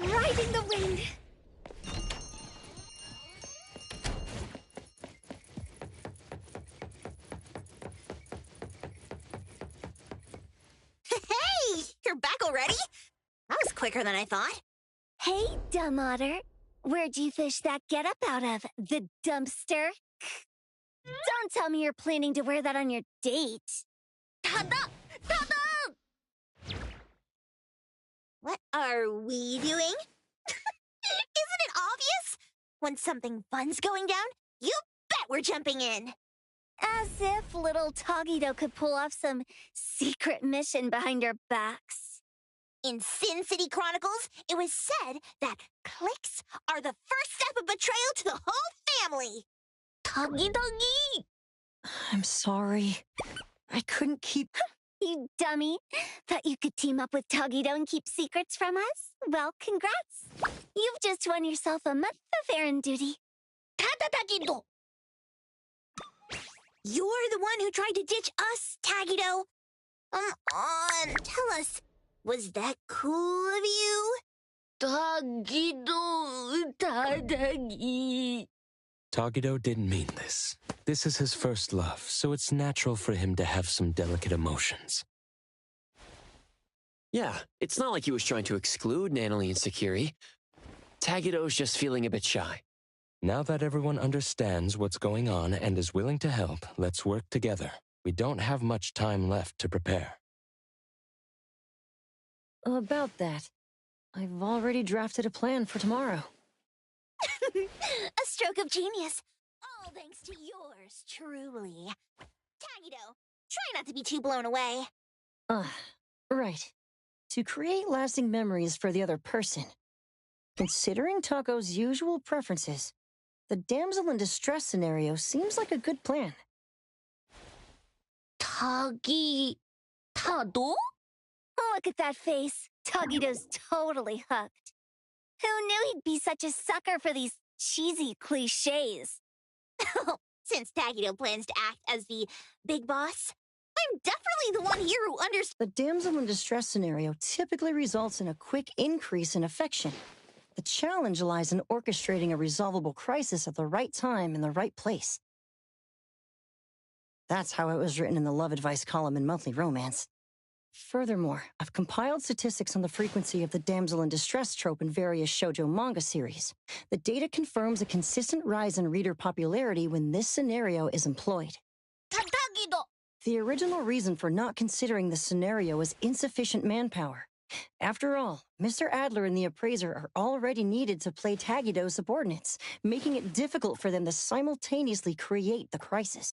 Riding the wind. Hey! You're back already? That was quicker than I thought. Hey, dumb otter. Where'd you fish that getup out of? The dumpster? Don't tell me you're planning to wear that on your date. Tada! Tada! What are we doing? Isn't it obvious? When something fun's going down, you bet we're jumping in. As if little Tagido could pull off some secret mission behind our backs. In Sin City Chronicles, it was said that clicks are the first step of betrayal to the whole family. Tagidogi! I'm sorry. I couldn't keep... You dummy. Thought you could team up with Tagido and keep secrets from us? Well, congrats. You've just won yourself a month of errand duty. Tagido! You're the one who tried to ditch us, Tagido. Come on, tell us. Was that cool of you? Tagido, Tadagi. Tagido didn't mean this. This is his first love, so it's natural for him to have some delicate emotions. Yeah, it's not like he was trying to exclude Nanali and Sakiri. Tagido's just feeling a bit shy. Now that everyone understands what's going on and is willing to help, let's work together. We don't have much time left to prepare. About that, I've already drafted a plan for tomorrow. A stroke of genius. All thanks to yours, truly. Tagido, try not to be too blown away. Right. To create lasting memories for the other person. Considering Taco's usual preferences, the damsel in distress scenario seems like a good plan. Tado? Look at that face. Tagido's totally hooked. Who knew he'd be such a sucker for these cheesy cliches? Since Tagido plans to act as the big boss, I'm definitely the one here who understands. The damsel in distress scenario typically results in a quick increase in affection. The challenge lies in orchestrating a resolvable crisis at the right time in the right place. That's how it was written in the love advice column in Monthly Romance. Furthermore, I've compiled statistics on the frequency of the damsel in distress trope in various shoujo manga series. The data confirms a consistent rise in reader popularity when this scenario is employed. Tagido! The original reason for not considering the scenario is insufficient manpower. After all, Mr. Adler and the Appraiser are already needed to play Tagido's subordinates, making it difficult for them to simultaneously create the crisis.